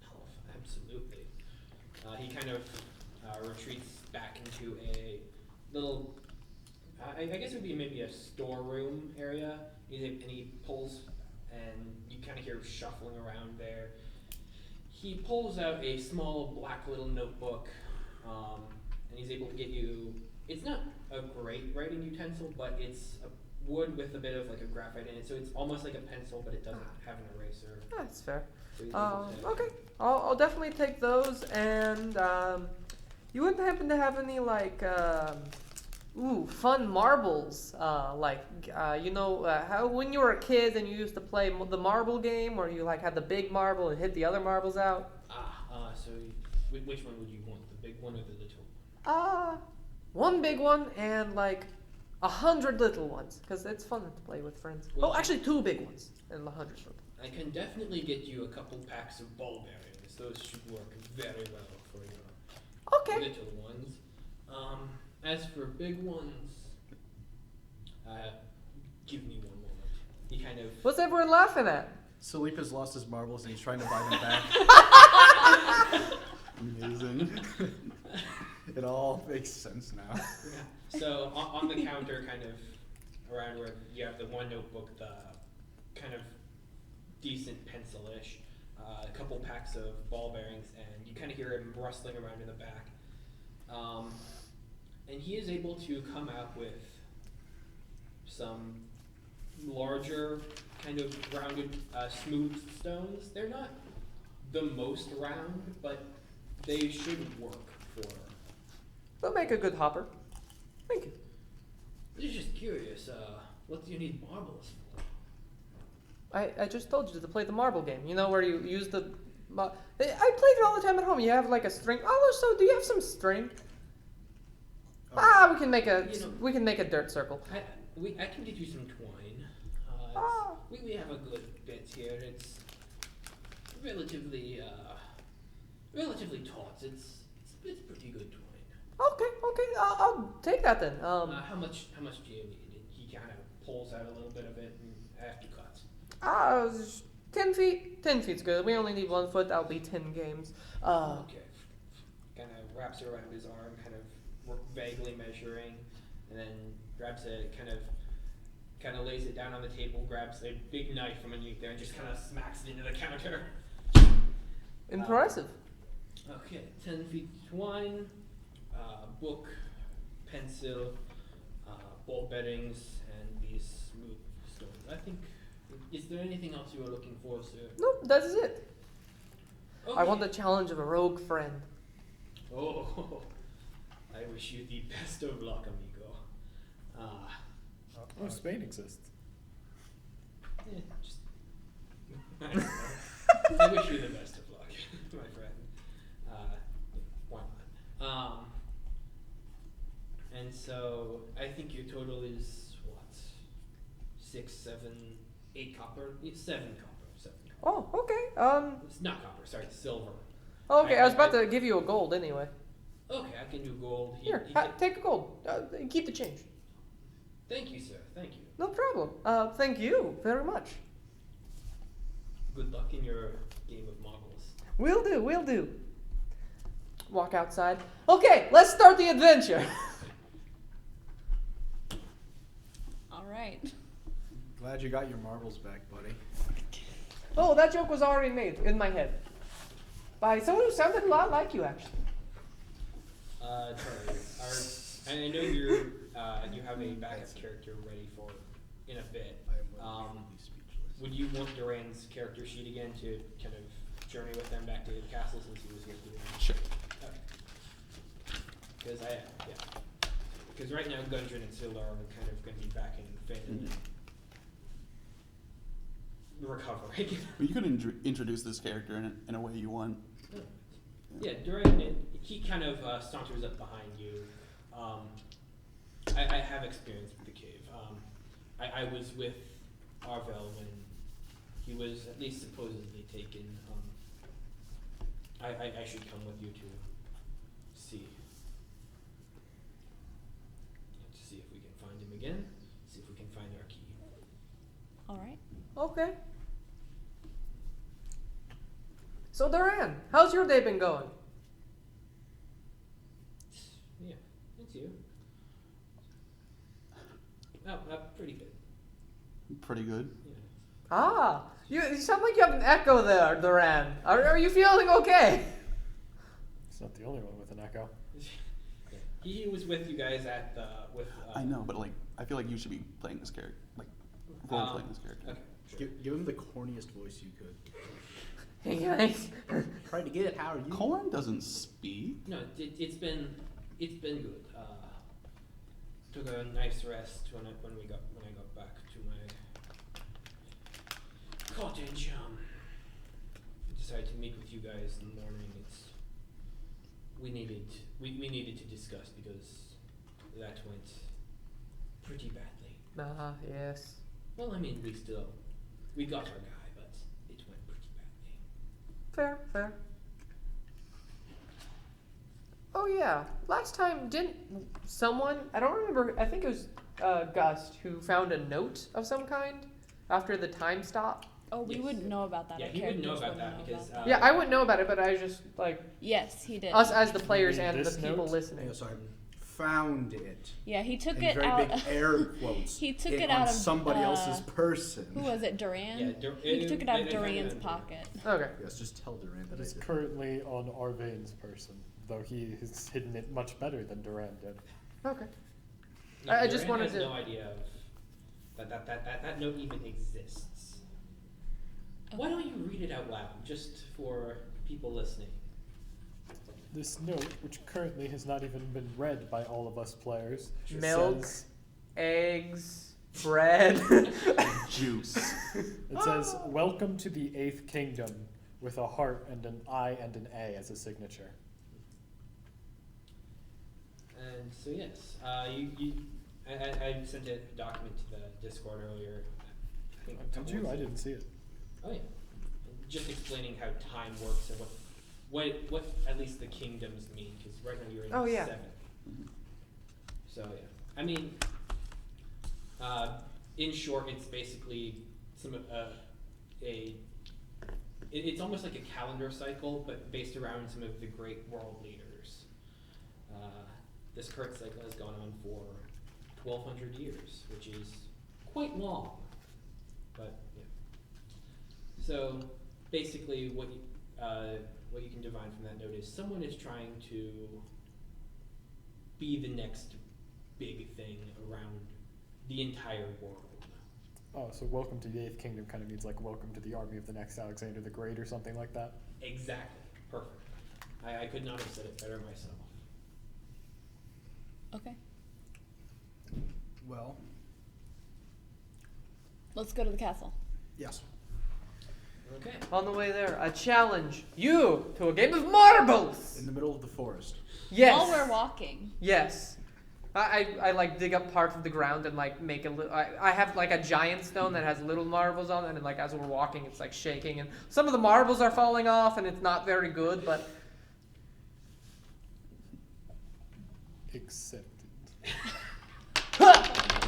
Oh, absolutely. He kind of retreats back into a little, I guess it would be maybe a storeroom area. And he pulls, and you kind of hear shuffling around there. he pulls out a small black little notebook, and he's able to get you. It's not a great writing utensil, but it's a wood with a bit of like a graphite in it, so it's almost like a pencil, but it doesn't have an eraser. That's fair. So he's able to- Okay, I'll definitely take those. And you wouldn't happen to have any like fun marbles? How when you were a kid and you used to play the marble game, where you like had the big marble and hit the other marbles out. So which one would you want, the big one or the little? One big one and like 100 little ones, because it's fun to play with friends. Well, Actually, 2 big ones and 100 little. I can definitely get you a couple packs of ball bearings. Those should work very well for your Okay. little ones. As for big ones, give me one moment. He kind of. What's everyone laughing at? Salip has lost his marbles and he's trying to buy them back. Amazing. It all makes sense now. So on the counter, kind of around where you have the one notebook, the kind of decent pencil-ish, a couple packs of ball bearings, and you kind of hear him rustling around in the back. And he is able to come out with some larger, kind of rounded, smooth stones. They're not the most round, but they should work for. They'll make a good hopper. Thank you. I was just curious, what do you need marbles for? I just told you to play the marble game. You know where you use the. I played it all the time at home. You have like a string. Oh, so do you have some string? We can make a dirt circle. I can get you some twine. We have a good bit here. It's relatively taut. It's pretty good twine. Okay. I'll take that then. How much do you need? He kind of pulls out a little bit of it and after cuts. 10 feet. 10 feet's good. We only need 1 foot. That'll be 10 games. Okay. Kind of wraps it around his arm, kind of vaguely measuring, and then grabs it, kind of lays it down on the table, grabs a big knife from underneath there, and just kind of smacks it into the counter. Impressive. Okay, 10 feet twine, book, pencil, ball bearings, and these smooth stones. I think. Is there anything else you are looking for, sir? Nope, that is it. Okay. I want the challenge of a rogue friend. Oh, I wish you the best of luck, amigo. Oh, Spain exists. Just. I don't know. I wish you the best of luck, my friend. Why not? And so I think your total is what? 6, 7, 8 copper? 7 copper. 7 copper. Oh, okay. It's not copper, sorry, it's silver. Okay, I was about to give you a gold anyway. Okay, I can do gold. Here, take a gold. Keep the change. Thank you, sir. Thank you. No problem. Thank you very much. Good luck in your game of marbles. Will do. Walk outside. Okay, let's start the adventure. All right. Glad you got your marbles back, buddy. Oh, that joke was already made in my head. By someone who sounded a lot like you, actually. Charlie, I know you have a backup character ready for in a bit. Would you want Duran's character sheet again to kind of journey with them back to the castle since he was here today? Sure. Okay. Because right now Gundren and Scylla are kind of going to be back in Finn recovering. But you could introduce this character in a way you want. Yeah, Duran, he kind of saunters up behind you. I have experience with the cave. I was with Arvel when he was at least supposedly taken. I should come with you to see if we can find him again. See if we can find our key. All right. Okay. So, Duran, how's your day been going? Yeah, it's you. Pretty good. Pretty good. Yeah. You sound like you have an echo there, Duran. Are you feeling okay? It's not the only one with an echo. He was with you guys at the with. I know, but like, I feel like you should be playing this character, like, role playing this character. Okay. Sure. Give him the corniest voice you could. Hey guys. Try to get it. How are you? Corn doesn't speak. No, it's been good. Took a nice rest when I got back to my cottage. Decided to meet with you guys in the morning. We needed to discuss because that went pretty badly. Yes. Well, I mean, we got our guy, but it went pretty badly. Fair. Oh yeah, last time didn't someone, I don't remember, I think it was Gust who found a note of some kind after the time stop? Oh, we Yes. wouldn't know about that. Yeah, Our he wouldn't know characters about that wouldn't know because, about Yeah, I wouldn't know about it, but I was just like, yes, he did. us as the players mean and the this people note? listening. Yeah, so I found it. Yeah, he took in it very out. big air quotes. He took it it on out of, somebody else's who person. was it? Duran. Yeah, He took it out of they found Duran's it on pocket. Okay. Yes, just tell Duran That that I is did. currently on Arvane's person, though he has hidden it much better than Duran did. Okay. No, I just Duran wanted has to- no idea of that note even exists. Why don't you read it out loud, just for people listening? This note, which currently has not even been read by all of us players, Milk. says, Eggs, bread. Juice. it says, "Welcome to the 8th Kingdom," with a heart and an I and an A as a signature. And so yes, I sent a document to the Discord earlier. I think a Did couple you? weeks I ago. didn't see it. Oh yeah, just explaining how time works and what at least the kingdoms mean, because right now you're in Oh, yeah. 7. So yeah, I mean, in short, it's basically it's almost like a calendar cycle, but based around some of the great world leaders. This current cycle has gone on for 1,200 years, which is quite long. But yeah. So basically, what you can divine from that note is someone is trying to be the next big thing around the entire world. Oh, so welcome to the 8th Kingdom kind of means like welcome to the army of the next Alexander the Great or something like that? Exactly. Perfect. I could not have said it better myself. Okay, Well, let's go to the castle. yes. Okay. On the way there, I challenge you to a game of marbles. In the middle of the forest. Yes. While we're walking. Yes. I like dig up parts of the ground and like make a little. I have like a giant stone that has little marbles on it, and like as we're walking, it's like shaking, and some of the marbles are falling off, and it's not very good. But Accepted. I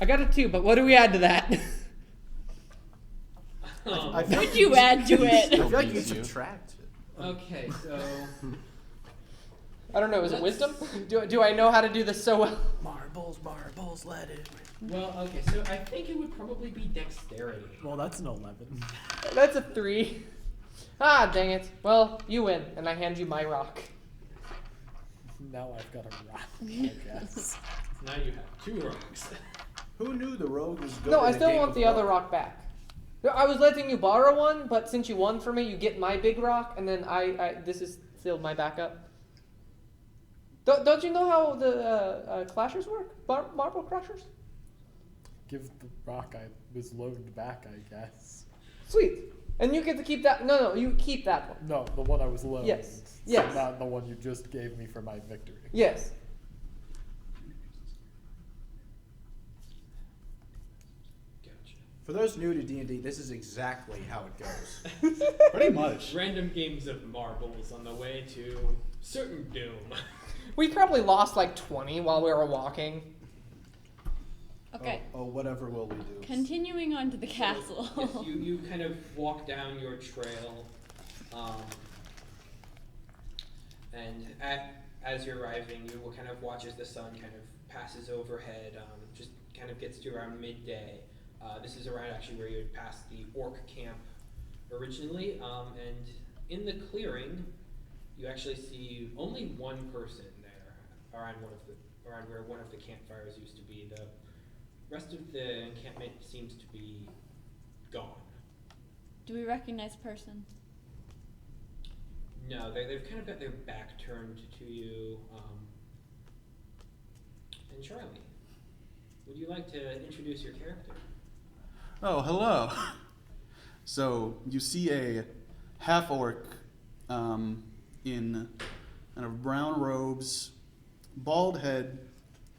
got a 2. But what do we add to that? I feel What'd like you add to I it? feel like you Beats you. subtract it. Okay, so I don't know. Is it wisdom? Do I know how to do this so well? Marbles, let it. okay, so I think it would probably be dexterity. Well, that's an 11. That's a 3. Ah, dang it. Well, you win, and I hand you my rock. Now I've got a rock, I guess. Now you have 2 rocks. Who knew the rogue was good? No, in I a still game want of the other rock? rock back. No, I was letting you borrow one, but since you won for me, you get my big rock, and then this is still my backup. Don't you know how the clashers work? Marble crashers? Give the rock I was loaned back, I guess. Sweet. And you get to keep that. No, you keep that one. No, the one I was loaned. Yes. So Yes. not the one you just gave me for my victory. Yes. Gotcha. For those new to D&D, this is exactly how it goes. Pretty much. Random games of marbles on the way to certain doom. We probably lost like 20 while we were walking. Okay, Oh, whatever will we do? continuing on to the castle. Yes, you kind of walk down your trail, and as you're arriving, you will kind of watch as the sun kind of passes overhead, just kind of gets to around midday. This is around actually where you had passed the orc camp originally, and in the clearing, you actually see only one person there around where one of the campfires used to be. The rest of the encampment seems to be gone. Do we recognize person? No, they've kind of got their back turned to you. And Charlie, would you like to introduce your character? Oh, hello. So you see a half orc in kind of brown robes, bald head,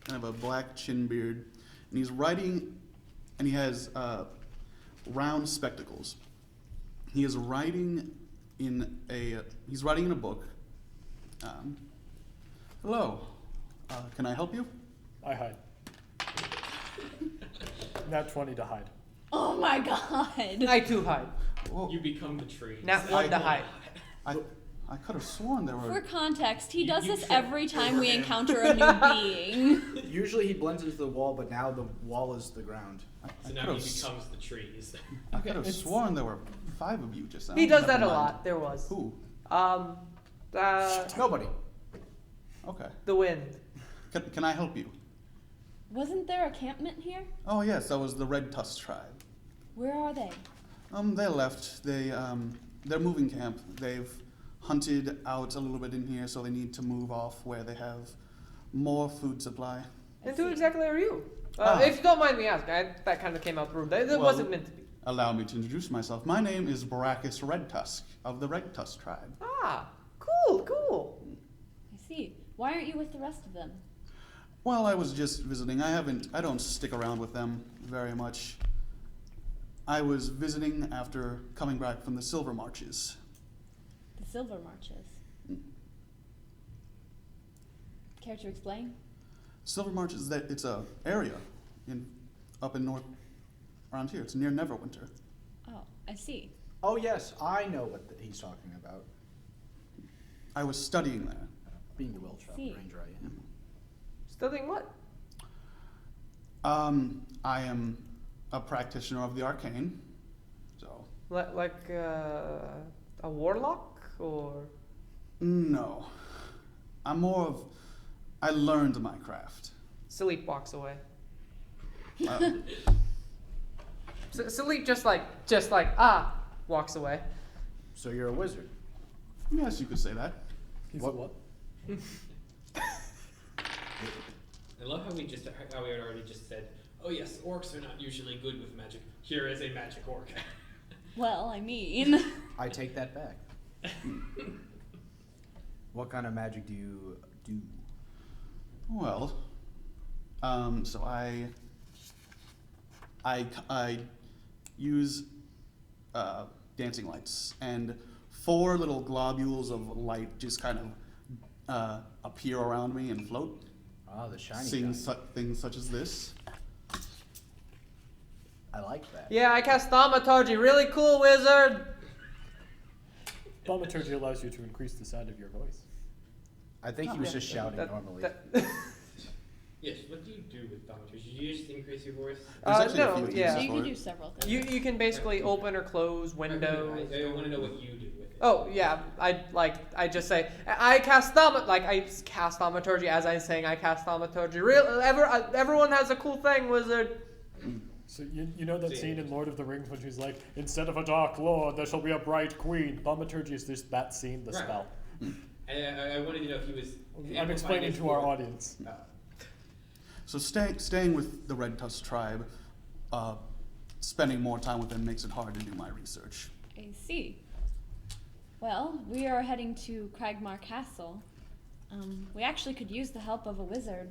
kind of a black chin beard, and he's writing, and he has round spectacles. He is writing in a book. Hello, can I help you? I hide. Nat 20 to hide. Oh my god! I too hide. Whoa, You become the tree. Nat 1 to hide. I could have sworn there For were. context, he does You this trip every time we over him. encounter a new being. Usually he blends into the wall, but now the wall is the ground. So now he becomes the trees. I could have sworn there were 5 of you just now. He does Never that a mind. lot. There was. Who? Nobody. Okay. The wind. Can I help you? Wasn't there a campment here? Oh yes, that was the Red Tusk tribe. Where are they? They left. They're moving camp. They've hunted out a little bit in here, so they need to move off where they have more food supply. I And who see. exactly are you? Ah. If you don't mind me asking, that kind of came out rude. That Well- wasn't meant to be. Allow me to introduce myself. My name is Baracus Red Tusk of the Red Tusk tribe. Ah, cool. I see. Why aren't you with the rest of them? Well, I was just visiting. I don't stick around with them very much. I was visiting after coming back from the Silver Marches. The Silver Marches. Care to explain? Silver Marches, it's a area up in north, around here. It's near Neverwinter. Oh, I see. Oh yes, I know what he's talking about. I was studying there. Being the well-traveled See. ranger I am. Studying what? I am a practitioner of the arcane, so Like a warlock or? no. I learned my craft. Salip walks away. Uh, Salip just like walks away. So you're a wizard. yes, you could say that. He's What- a what? I love how we had already just said, oh yes, orcs are not usually good with magic. Here is a magic orc. Well, I mean, I take that back. What kind of magic do you do? Well, so I use dancing lights, and 4 little globules of light just kind of appear around me and float, Ah, the shiny seeing guy. things such as this. I like that. Yeah, I cast Thaumaturgy. Really cool wizard. Thaumaturgy allows you to increase the sound of your voice. I think he was just shouting That- normally. Yes, what do you do with thaumaturgy? Do you just increase your voice? There's actually a no, few yeah. so uses you for can it. do several things. You can basically open or close windows. I want to know what you do with it. Oh yeah, I just say I cast thaumaturgy as I'm saying I cast thaumaturgy. Everyone has a cool thing, wizard. So you know that See, scene in Lord of the Rings when she's like, instead of a dark lord, there shall be a bright queen. Thaumaturgy is just that scene, the Right. spell. I wanted to know if he was. I'm explaining to our audience. So staying with the Red Tusk tribe, spending more time with them makes it hard to do my research. I see. Well, we are heading to Cragmar Castle. We actually could use the help of a wizard.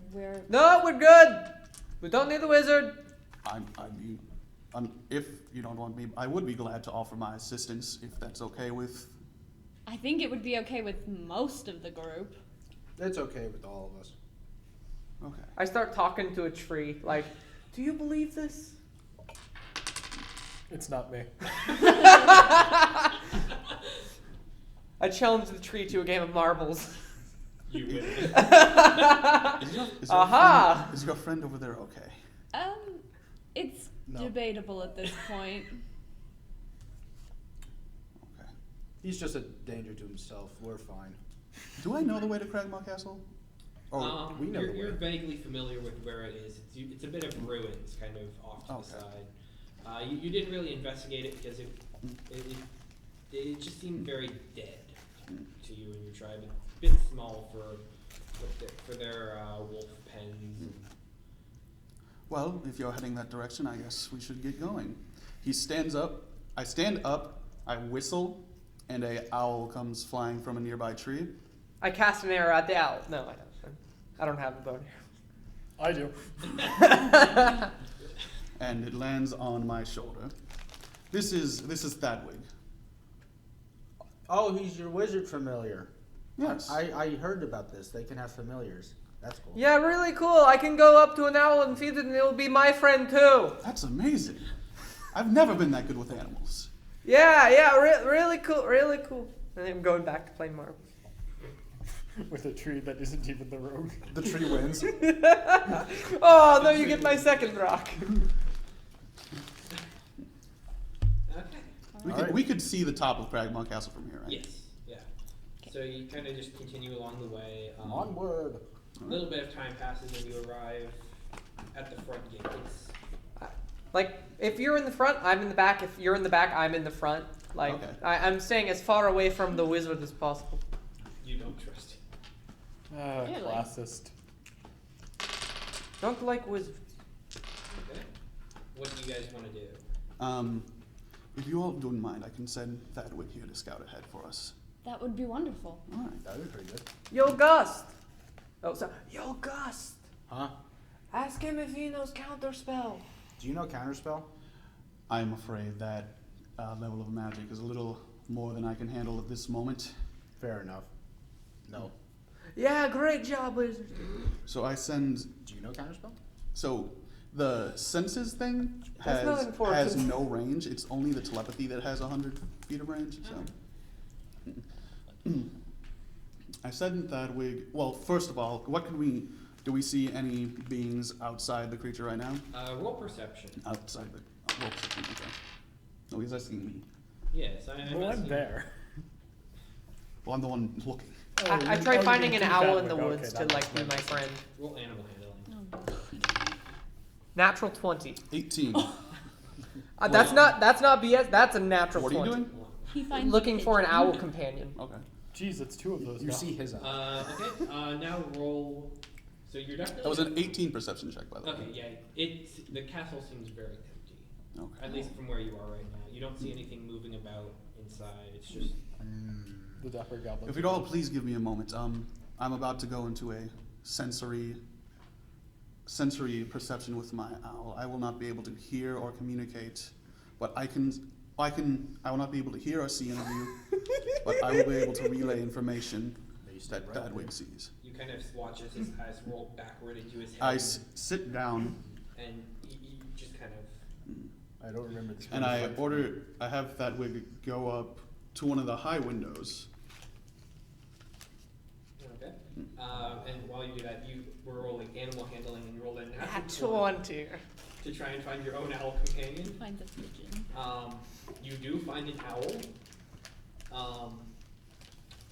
No, we're good. We don't need the wizard. If you don't want me, I would be glad to offer my assistance if that's okay with. I think it would be okay with most of the group. It's okay with all of us. Okay. I start talking to a tree. Like, do you believe this? It's not me. I challenge the tree to a game of marbles. You win. Is your Aha! Is your friend over there okay? It's No. Debatable at this point. Okay. He's just a danger to himself. We're fine. Do I know the way to Cragmaw Castle? Or we know you're, the you're way. vaguely familiar with where it is. It's a bit of ruins, kind of off to Okay. the side. You didn't really investigate it because it just seemed very dead to you and your tribe. It's a bit small for their wolf pens. well, if you're heading that direction, I guess we should get going. He stands up. I stand up. I whistle, and a owl comes flying from a nearby tree. I cast an arrow at the owl. No, I don't. I don't have a bow I do. arrow. And it lands on my shoulder. This is Thadwig. Oh, he's your wizard familiar. Yes. I heard about this. They can have familiars. That's cool. Yeah, really cool. I can go up to an owl and feed it, and it'll be my friend too. That's amazing. I've never been that good with animals. Yeah, really cool, really cool. And I'm going back to playing Marvel. With a tree that isn't even the rogue. The tree wins. Oh no, you get my second rock. Okay. We could see the top of Cragmaw Castle from here, right? Yes. Yeah. So you kind of just continue along the way. Onward. A little bit of time passes and you arrive at the front gates. Like, if you're in the front, I'm in the back. If you're in the back, I'm in the front. Like, Okay. I'm staying as far away from the wizard as possible. You don't trust him. Really? Classist. Don't like wizards. Okay. What do you guys want to do? If you all don't mind, I can send Thadwig here to scout ahead for us. That would be wonderful. All right. That would be pretty good. Yo, Gust. Oh, sorry. Yo, Gust. Huh? Ask him if he knows counterspell. Do you know counterspell? I'm afraid that level of magic is a little more than I can handle at this moment. Fair enough. No. Yeah, great job, wizard. So I send. Do you know counterspell? So the senses thing That's not has important. no range. It's only the telepathy that has 100 feet of range. So I said in Thadwig. Well, first of all, do we see any beings outside the creature right now? Roll perception. Outside the okay. No, he's asking me. Yes, I'm Well, I'm asking- there. Well, I'm the one looking. I tried finding an owl in the woods to, like, be my friend. Roll animal handling. Oh, Natural 20. 18. That's not BS. That's a natural What are 20. you doing? he finds Looking a for an pigeon. owl companion. Okay. Jeez, it's two of those You now. see his eye. Okay. Now roll. So you're definitely. That was an 18 perception check, by the way. Okay. Yeah. The castle seems very empty. Okay. At least from where you are right now. You don't see anything moving about inside. It's just. The dapper goblin. If you'd all please give me a moment. I'm about to go into a sensory perception with my owl. I will not be able to hear or communicate, but I will not be able to hear or see any of you, but I will be able to relay information that Thadwig sees. You kind of watch as his eyes roll backward into his head. I sit down And you just kind of. I don't remember this. and I have Thadwig go up to one of the high windows. Okay. And while you do that, you were rolling animal handling and you rolled a natural At 20 20. to try and find your own owl companion. Finds a pigeon. You do find an owl.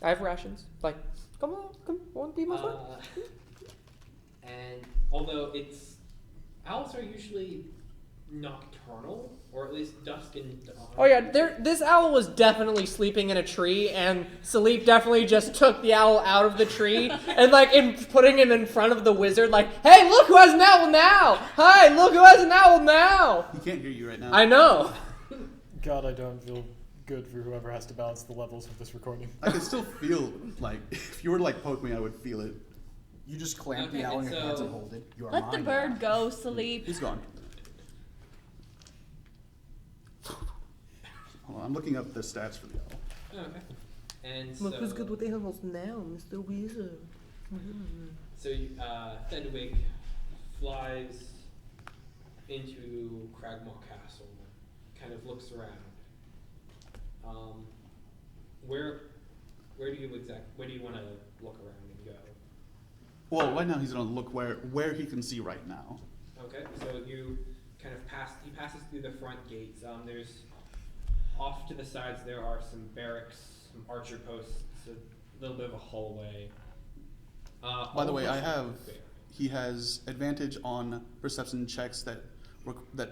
I have rations. Like, come on, be my friend. And although owls are usually nocturnal, or at least dusk and dawn. Oh yeah, this owl was definitely sleeping in a tree, and Salip definitely just took the owl out of the tree and putting it in front of the wizard. Like, hey, look who has an owl now! Hi, look who has an owl now! He can't hear you right now. I know. God, I don't feel good for whoever has to balance the levels of this recording. I can still feel like if you were to poke me, I would feel it. You just clamp Okay, the owl in your so- hands and hold it. You are Let the mine bird now. go, Sleep. He's gone. Hold on, I'm looking up the stats for the owl. Okay. And Look who's so, good with animals now, Mr. Wizard. so Thedwig flies into Cragmaw Castle, kind of looks around. Where do you want to look around and go? Well, right now he's gonna look where he can see right now. Okay, so you he passes through the front gates. There's off to the sides there are some barracks, some archer posts, a little bit of a hallway. By the way, he Fair. has advantage on perception checks that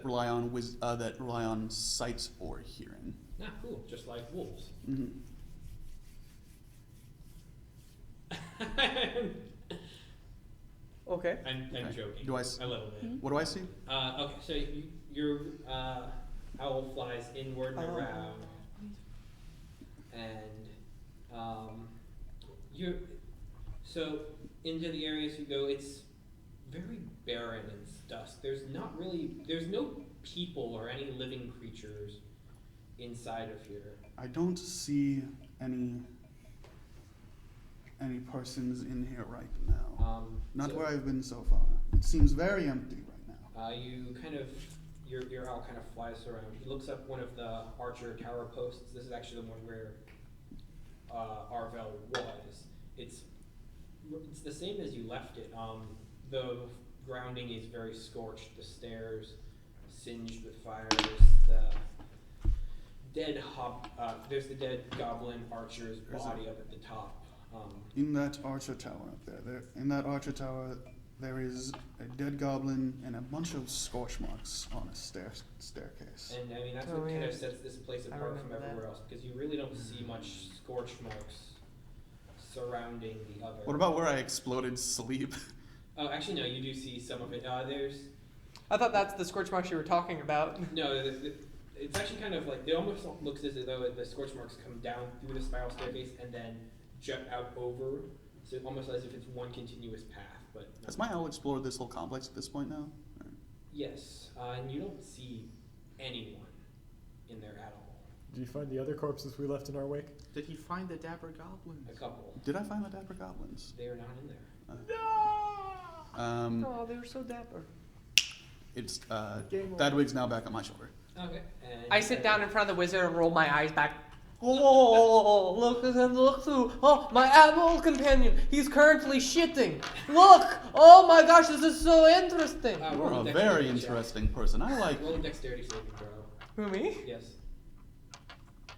rely on sight or hearing. Ah, cool, just like wolves. Mm-hmm. Okay. I'm Okay. joking. Do I a little bit. What do I see? Okay, so your owl flies inward and around, and you're so into the areas you go. It's very barren and dusk. There's no people or any living creatures inside of here. I don't see any persons in here right now. Not So, where I've been so far. It seems very empty right now. You kind of your owl kind of flies around. He looks up one of the archer tower posts. This is actually the one where Arvel was. It's the same as you left it. The grounding is very scorched. The stairs singed with fires. There's the dead goblin archer's body up at the top. In that archer tower up there, there is a dead goblin and a bunch of scorch marks on a staircase. And I mean that's Oh, what kind yeah. of sets this place I apart from remember everywhere else, because you really don't see much scorch marks surrounding the other. What about where I exploded sleep? Oh, actually no, you do see some of it. I thought that's the scorch marks you were talking about. No, it's actually kind of like, it almost looks as though the scorch marks come down through the spiral staircase and then jut out over, so almost as if it's one continuous path. But no. Has my owl explored this whole complex at this point now? Or- Yes, and you don't see anyone in there at all. Did you find the other corpses we left in our wake? Did he find the dapper goblins? A couple. Did I find the dapper goblins? They are not in there. Oh, they were so dapper. It's Game Thadwig's now back on my shoulder. Okay. And I sit down in front of the wizard and roll my eyes back. Oh, look through. Oh, my animal companion. He's currently shitting. Look. Oh my gosh, this is so interesting. You're roll a a very dexterity check. interesting person. I like Roll a dexterity saving throw. Who, me? Yes.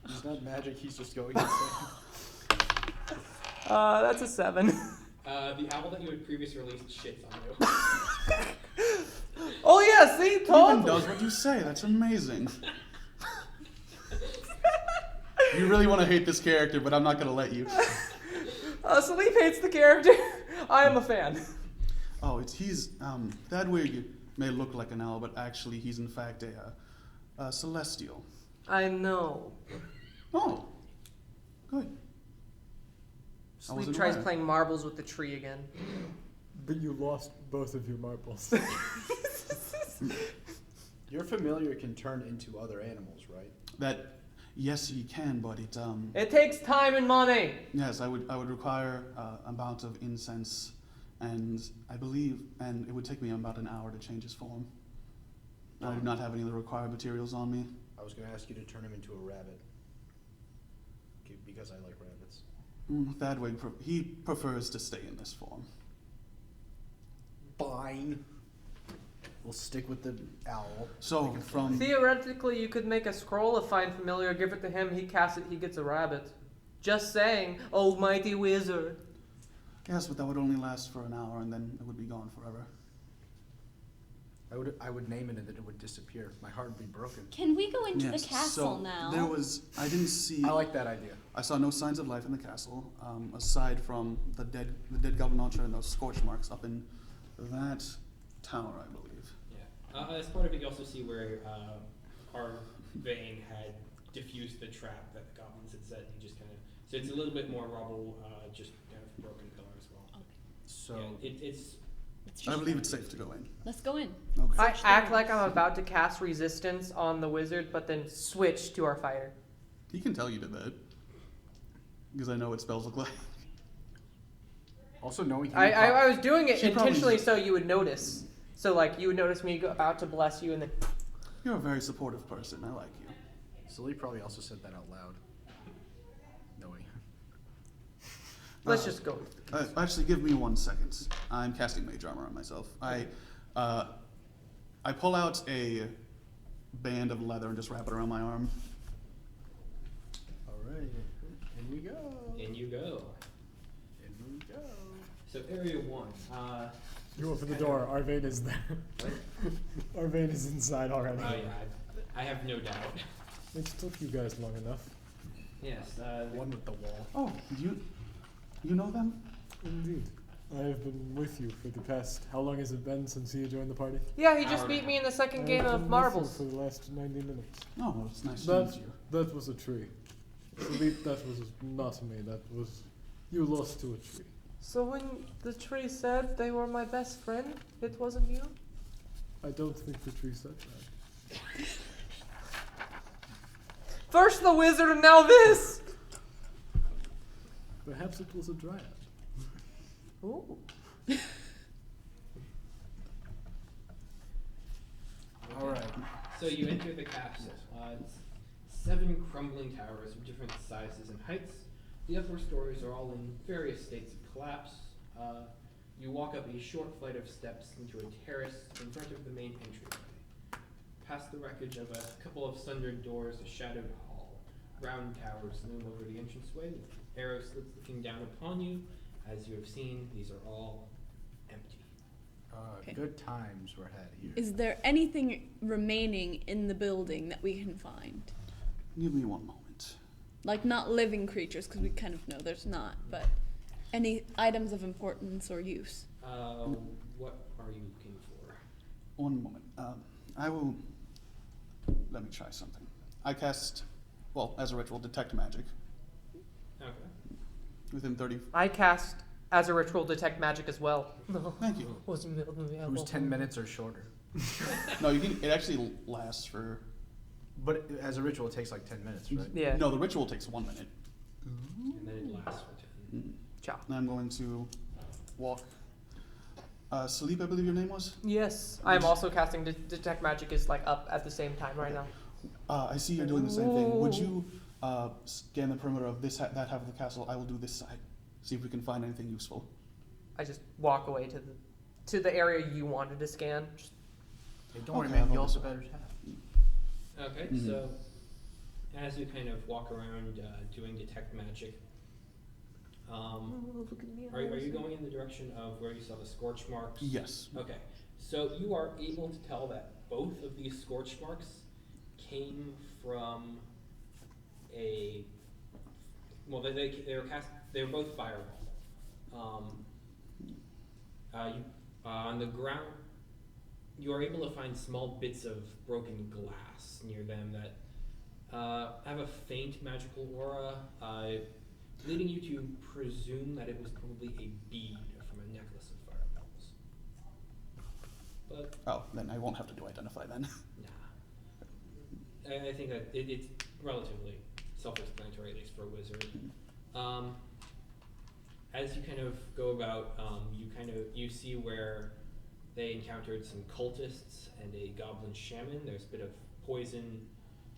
He's not magic, he's just going insane. That's a 7. The owl that you had previously released shits on you. Oh yeah, see, Even told. does what you say. That's amazing. You really want to hate this character, but I'm not going to let you. Sleep hates the character. I am a fan. Oh, he's Thadwig may look like an owl, but actually he's in fact a celestial. I know. Oh, good. Sleep wasn't tries aware. playing marbles with the tree again. But you lost both of your marbles. Your familiar can turn into other animals, right? That yes, he can, but it It takes time and money. yes, I would require a amount of incense, and I believe, and it would take me about an hour to change his form. I do not have any of the required materials on me. I was going to ask you to turn him into a rabbit. Because I like rabbits. Thadwig, he prefers to stay in this form. Fine. We'll stick with the owl. So from Theoretically, you could make a scroll of Find Familiar, give it to him, he casts it, he gets a rabbit. Just saying, almighty wizard. yes, but that would only last for an hour, and then it would be gone forever. I would name it and then it would disappear. My heart would be broken. Can we go into Yes, the castle so now? I didn't see. I like that idea. I saw no signs of life in the castle, aside from the dead goblin archer and those scorch marks up in that tower, I believe. Yeah. As part of it, you also see where Arvane had diffused the trap that the goblins had set. He just kind of, so it's a little bit more rubble, just kind of broken pillar as well. So Yeah, it's Let's I just- believe it's safe to go in. Let's go in. Okay. I Search act the like I'm rooms. about to cast resistance on the wizard, but then switch to our fighter. He can tell you did that, because I know what spells look like. also knowing he I was doing it She probably- intentionally so you would notice. So like you would notice me about to bless you, and then You're a very supportive person. I like you. Sully probably also said that out loud. Knowing. let's just go. Actually, give me 1 second. I'm casting mage armor on myself. I pull out a band of leather and just wrap it around my arm. All right, in we go. In you go. In we go. So area 1. You open the kind door. of- Arvane is there. Arvane is inside already. Oh yeah, I have no doubt. It took you guys long enough. Yes. One with the wall. Oh, you know them? Indeed. I have been with you for the past. How long has it been since you joined the party? Yeah, he just Hour beat and a me in the second I've game been of with marbles. you for the last 90 minutes. Oh, it's nice to That, meet you. that was a tree. Philippe, that was not me. That was. You lost to a tree. So when the tree said they were my best friend, it wasn't you? I don't think the tree said that. First the wizard and now this! Perhaps it was a dryad. Ooh. All right. So you enter the castle. It's 7 crumbling towers of different sizes and heights. The upper stories are all in various states of collapse. You walk up a short flight of steps into a terrace in front of the main entryway. Past the wreckage of a couple of sundered doors, a shadowed hall. Round towers loom over the entranceway with arrow slits looking down upon you. As you have seen, these are all empty. Okay. Good times were had here. Is there anything remaining in the building that we can find? Give me one moment. Like not living creatures, because we kind of know there's not, but any items of importance or use. What are you looking for? One moment. I will. Let me try something. I cast, well, as a ritual, detect magic Okay. within 30. I cast as a ritual detect magic as well. Thank you. Who's 10 minutes or shorter? No, you can. It actually lasts for. But as a ritual, it takes like 10 minutes, right? Yeah. No, the ritual takes 1 minute. And then it lasts for 10. Ciao. And I'm going to walk. Salip, I believe your name was. Yes, I'm also casting detect magic is like up at the same time right now. I see you're doing the same thing. Would you scan the perimeter of this that half of the castle? I will do this side. See if we can find anything useful. I just walk away to the area you wanted to scan. Just, Hey, don't worry, Okay, man. I'll You also do better have. Okay, Mhm. so as you kind of walk around doing detect magic, look at me. are you going in the direction of where you saw the scorch marks? Yes. Okay, so you are able to tell that both of these scorch marks came from a they were both fireball. On the ground, you are able to find small bits of broken glass near them that have a faint magical aura, leading you to presume that it was probably a bead from a necklace of fireballs. But Oh, then I won't have to do identify then. nah, I think that it's relatively self-explanatory, at least for a wizard. As you kind of go about, you see where they encountered some cultists and a goblin shaman. There's a bit of poison,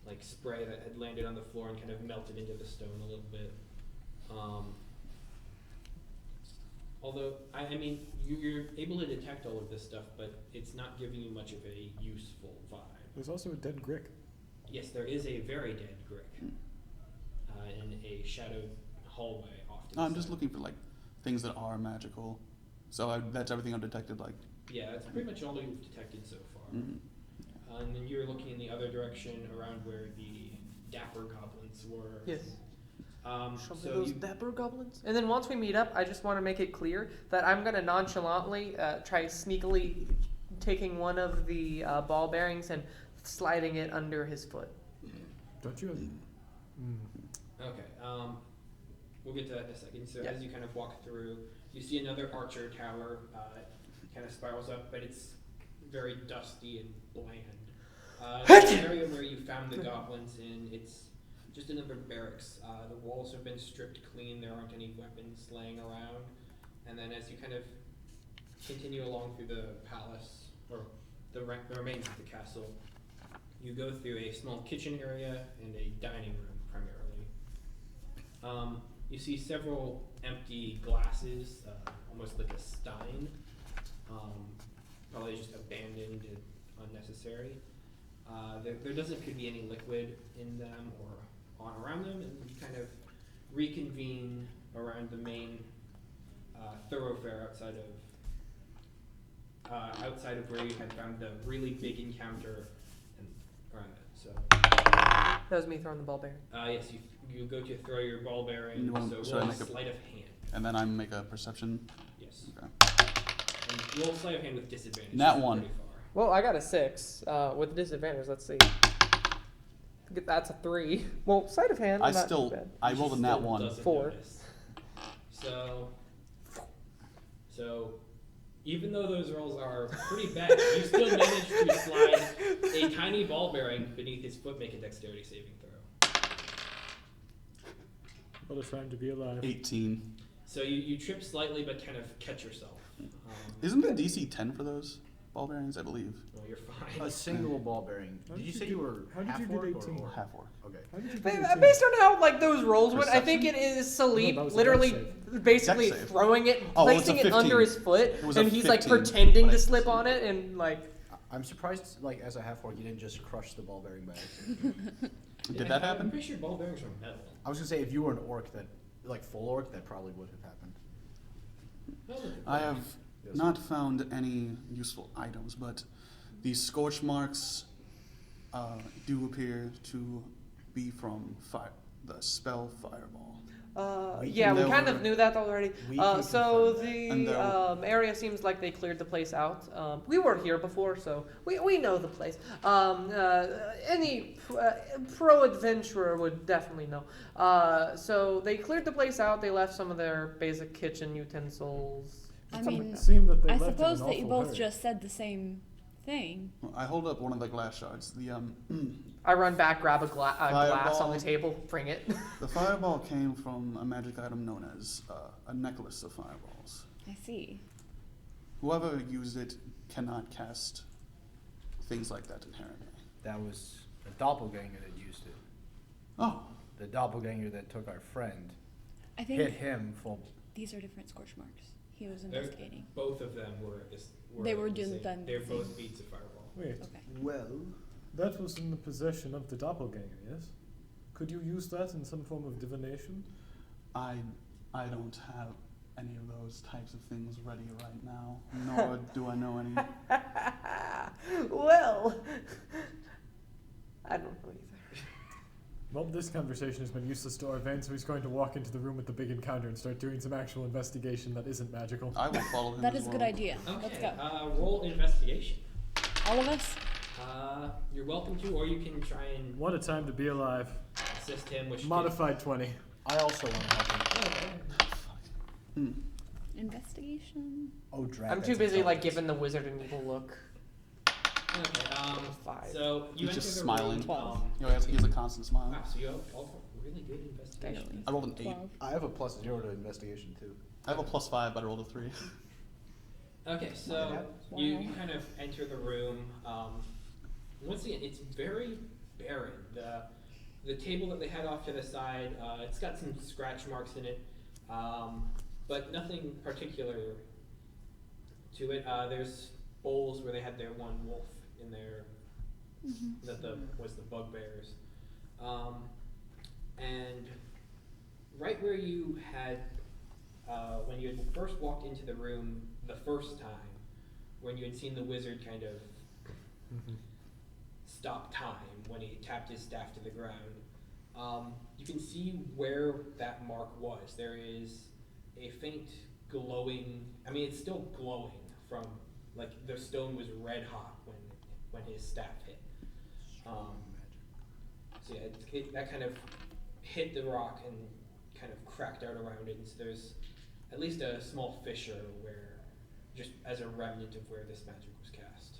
like spray that had landed on the floor and kind of melted into the stone a little bit. Although, I mean, you're able to detect all of this stuff, but it's not giving you much of a useful vibe. There's also a dead Grick. Yes, there is a very dead Grick in a shadowed hallway off to the I'm just side. looking for like things that are magical. So that's everything I've detected. Like. Yeah, that's pretty much all you've detected so far. Mhm. And then you're looking in the other direction around where the dapper goblins were. Yes. So those dapper goblins. And then once we meet up, I just want to make it clear that I'm gonna nonchalantly try sneakily taking one of the ball bearings and sliding it under his foot. Don't you? Okay. We'll get to that in a second. So Yeah. as you kind of walk through, you see another archer tower. Kind of spirals up, but it's very dusty and bland. The area where you found the goblins in, it's just another barracks. The walls have been stripped clean. There aren't any weapons laying around. And then as you kind of continue along through the palace, or the remains of the castle, you go through a small kitchen area and a dining room primarily. You see several empty glasses, almost like a stein, probably just abandoned unnecessary. There doesn't appear to be any liquid in them or on around them, and you kind of reconvene around the main thoroughfare outside of where you had found the really big encounter and around that. So That was me throwing the ball bearing. yes, you go to throw your ball bearing. So Should I roll make a- sleight of hand. And then I make a perception. Yes. Okay. And roll sleight of hand with disadvantage. Nat You're one. pretty far. Well, I got a 6 with disadvantage. Let's see. That's a 3. Well, sleight of hand. I not still, too bad. I rolled a nat Still 1. doesn't 4. notice. So even though those rolls are pretty bad, you still manage to slide a tiny ball bearing beneath his foot, make a dexterity saving throw. What a time to be alive. 18. So you trip slightly, but kind of catch yourself. Isn't the DC 10 for those ball bearings? I believe. Well, you're fine. A single ball bearing. How Did did you you say do- you were how did half you get orc 18? or Half orc. Okay. How did you Ba- do Based on how like those rolls went, I think it Perception? is Salip No, that was a literally dex basically Dex save. throwing it, Oh, well, it's a placing it under 15. his foot, It was a and he's like 15, pretending but to I slip succeeded. on it, and like I'm surprised, like as a half orc, you didn't just crush the ball bearing by accident. Did that I'm happen? pretty sure ball bearings are metal. I was gonna say if you were an orc that, like full orc, that probably would have happened. I have Yes. not found any useful items, but these scorch marks do appear to be from the spell Fireball. We yeah, we can kind never- of knew that already. We can So confirm that. And the area seems like they cleared the place out. We were here before, so we know the place. Any pro adventurer would definitely know. So they cleared the place out. They left some of their basic kitchen utensils. I It mean, seemed that they I left in suppose an that you awful both hurry. just said the same thing. I hold up one of the glass shards. I run back, grab a glass on Fireball. the table, bring it. The fireball came from a magic item known as a necklace of fireballs. I see. Whoever used it cannot cast things like that inherently. That was the doppelganger that used it. Oh, The doppelganger that took our friend I hit think him full. these are different scorch marks. He was They're- investigating. Both of them were. They were the doing same. them They're the both same. beads of fireball. Wait, Okay. Well, that was in the possession of the doppelganger, yes? Could you use that in some form of divination? I don't have any of those types of things ready right now, nor do I know any. Well, I don't know either. Well, this conversation has been useless to Arvane, so he's going to walk into the room with the big encounter and start doing some actual investigation that isn't magical. I will follow him That as is a good well. idea. Let's Okay. go. Roll investigation. All of us? You're welcome to, or you can try and What a time to be alive. assist him. Which Modified 20. I also want to help him. Hmm. Investigation. Oh, drag. I'm too that's busy like intelligence. giving the wizard an evil look. Okay. 5. So you He's just enter the smiling. room. 12. He has a constant smile. Wow. So you have all really good investigation. Barely. I rolled an 8. 12. I have a +0 to investigation too. I have a +5, but I rolled a 3. Okay, so Wow. you kind of enter the room. Once again, it's very barren. The table that they had off to the side, it's got some scratch marks in it, but nothing particular to it. There's bowls where they had their one wolf in there that was the bugbears, and right where you had when you had first walked into the room the first time, when you had seen the wizard kind of stop time when he tapped his staff to the ground, you can see where that mark was. There is a faint glowing, I mean it's still glowing from, like the stone was red hot when his staff hit. So yeah, that kind of hit the rock and kind of cracked out around it, and so there's at least a small fissure where, just as a remnant of where this magic was cast.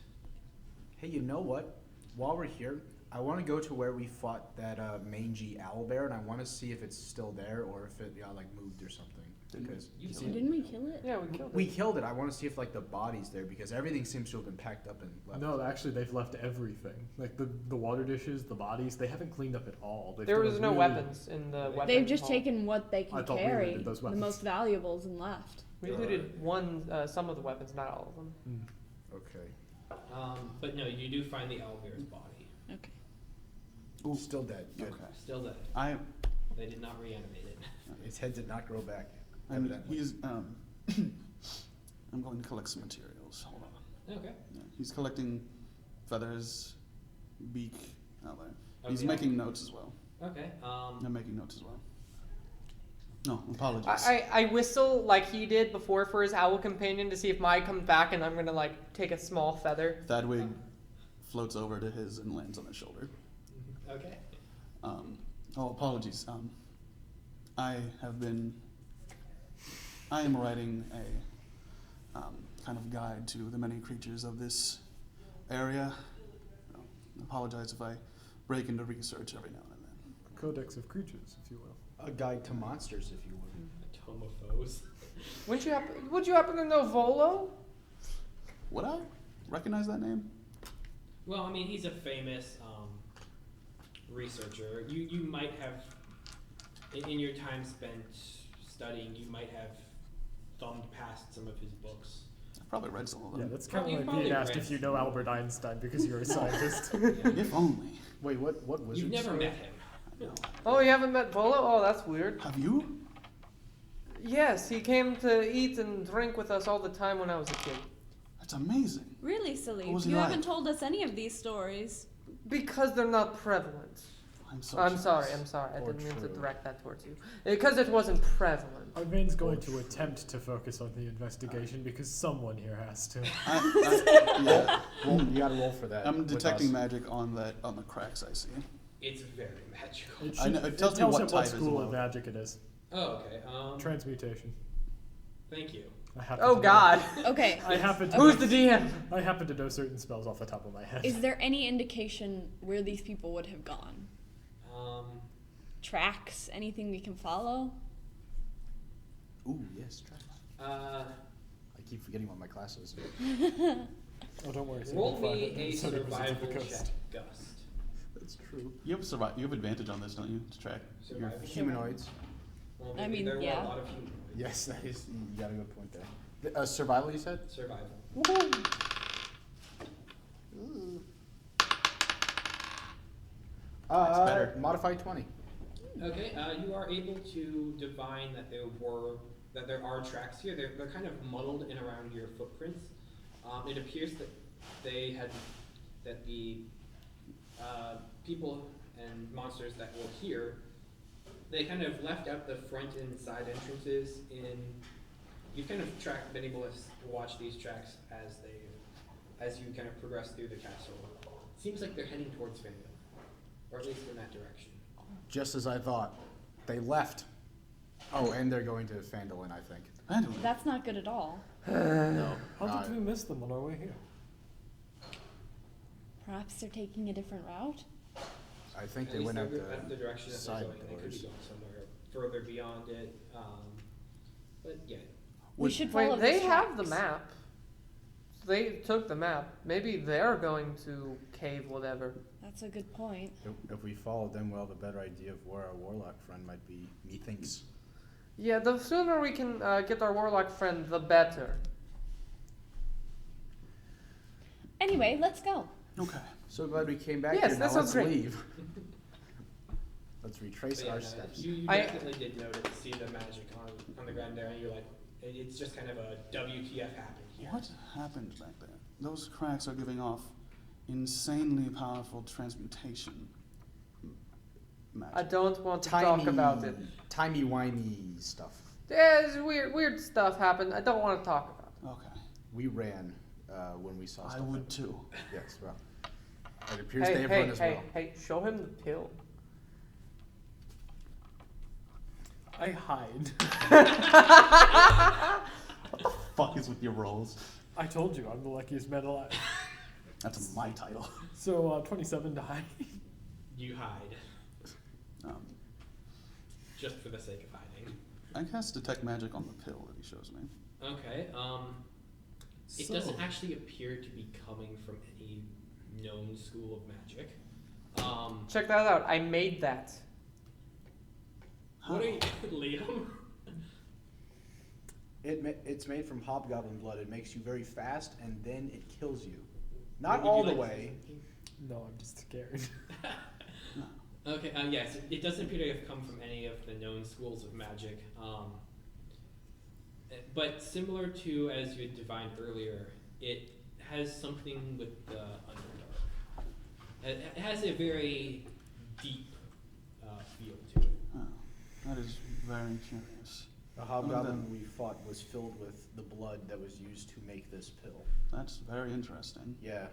Hey, you know what? While we're here, I want to go to where we fought that mangy owlbear, and I want to see if it's still there or if it like moved or something. Because You So see- didn't we kill it? Yeah, we killed it. we killed it. I want to see if like the body's there because everything seems to have been packed up and left. No, actually, they've left everything. Like the water dishes, the bodies, they haven't cleaned up at all. They've There done a was no really- weapons in the weapons They've just hall. taken what they I can thought we carry, looted those the weapons. most valuables, and left. We looted some of the weapons, not all of them. Mm. Okay. But no, you do find the owlbear's body. Okay. Ooh, Still dead. Good. okay. Still dead. They did not reanimate it. Its head did not grow back. And Evidently. he's I'm going to collect some materials. Hold on. Okay. Yeah, he's collecting feathers, beak, out there. He's Okay. making notes as well. Okay. I'm making notes as well. No, apologies. I whistle like he did before for his owl companion to see if Mai comes back, and I'm gonna like take a small feather. Thadwig floats over to his and lands on his shoulder. Okay. Apologies. I am writing a kind of guide to the many creatures of this area. Apologize if I break into research every now and then. A codex of creatures, if you will. A guide to monsters, if you would. A tome of foes. Would you happen to know Volo? Would I recognize that name? Well, I mean, he's a famous researcher. You might have, in your time spent studying, you might have thumbed past some of his books. I've probably read some of Yeah, them. that's kind of You like probably being asked read if you know Albert Einstein because you're a scientist. If only. Wait, what wizards? You've never met him. No. Oh, you haven't met Volo? Oh, that's weird. Have you? Yes, he came to eat and drink with us all the time when I was a kid. That's amazing. Really, What Salif? was he You like? haven't told us any of these stories. Because they're not prevalent. I'm so I'm jealous. sorry. I Or didn't mean to true. direct that towards you. Because it wasn't prevalent. Arvane's going to attempt to focus on the investigation because someone here has to. Yeah. Roll, you gotta roll for that. I'm with detecting us. magic on the cracks I see. It's very magical. It, I know- should- it tells me what him type what as school well. of magic it is. Oh, okay. Transmutation. Thank you. I happen Oh to know- God. Okay. I happen to Who's know, the DM? I happen to know certain spells off the top of my head. Is there any indication where these people would have gone? Tracks? Anything we can follow? Ooh, yes. Try. I keep forgetting what my class is. Oh, don't worry. Roll Simple me Five, a so there was a survival different check, coast. Gust. That's true. You have advantage on this, don't you? To track. Survival. Humanoids. Well, I maybe mean, there were yeah. a lot of humanoids. Yes, that is. You got a good point there. Survival, you said? Survival. That's better. Modified 20. Okay, you are able to divine that there are tracks here. They're kind of muddled in around your footprints. It appears that the people and monsters that were here, they kind of left out the front and side entrances. You've kind of been able to watch these tracks as you kind of progress through the castle. Seems like they're heading towards Fandom, or at least in that direction. Just as I thought. They left. Oh, and they're going to Phandalin, I think. Anyway, That's not good at all. No. How did we miss them on our way here? Perhaps they're taking a different route? I think At they least went out that's the direction that they're side going. They could be doors. going somewhere further beyond it. But yeah. We should follow Wait, they these have the tracks. map. They took the map. Maybe they're going to cave whatever. That's a good point. If we follow them, we'll have a better idea of where our warlock friend might be, methinks. Yeah, the sooner we can get our warlock friend, the better. Anyway, let's go. okay. So glad we came back Yes, here. that Now sounds let's great. leave. Let's retrace But yeah, our no, steps. you I- definitely did see the magic on the ground there, and you're like, it's just kind of a WTF happened here. What happened back there? Those cracks are giving off insanely powerful transmutation magic. I don't want to talk about it. Timey-wimey stuff. There's weird stuff happened. I don't want to talk about it. Okay. We ran when we saw I stuff. would too. Yes, well. It appears Hey, they have hey, run as hey, well. hey, show him the pill. I hide. Fuck is with your rolls? I told you, I'm the luckiest man alive. That's my title. So, 27 to hide. You hide, just for the sake of hiding. I cast detect magic on the pill that he shows me. Okay, it So- doesn't actually appear to be coming from any known school of magic. Check that out. I made that. What are you, Liam? It's made from hobgoblin blood. It makes you very fast, and then it kills you. Not Would you all the like to way. say something? No, I'm just scared. Okay, yes, it doesn't appear to have come from any of the known schools of magic. But similar to, as you had divined earlier, it has something with the Underdark. It has a very deep feel to it. Oh, that is very curious. The hobgoblin we fought was filled with the blood that was used to make this pill. That's very interesting. Yeah.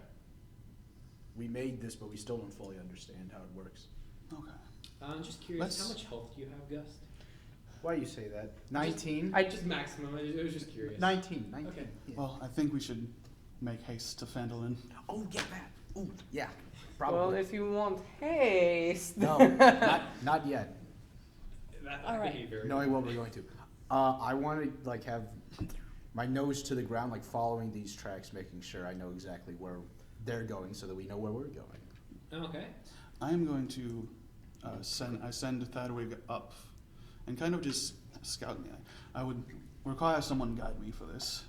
We made this, but we still don't fully understand how it works. Okay. I'm just curious, Let's- how much health do you have, Gust? Why do you say that? 19? Just maximum. I was just curious. 19. Okay. Yeah. Well, I think we should make haste to Phandalin. Oh, yeah, that. Oh, yeah. Well, Probably. if you want haste. No, not yet. That All could right. be very Knowing what we're going to. I want to like have my nose to the ground, like following these tracks, making sure I know exactly where they're going, so that we know where we're going. Okay. I am going to send Thadwig up and kind of just scout me. I would require someone guide me for this.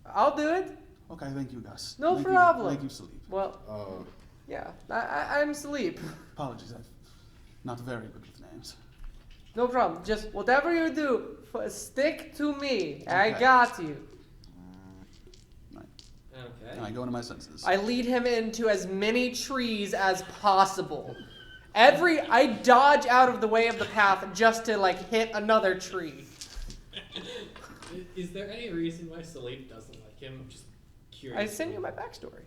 I'll do it. Okay, thank you, Gus. No Thank problem. You, thank you, Sleep. Well, Oh. yeah, I'm Sleep. Apologies, I'm not very good with names. No problem. Just whatever you do, stick to me. I Okay. got you. Okay. And I go into my senses. I lead him into as many trees as possible. I dodge out of the way of the path just to like hit another tree. Is there any reason why Salif doesn't like him? I'm just curious. I send you my backstory.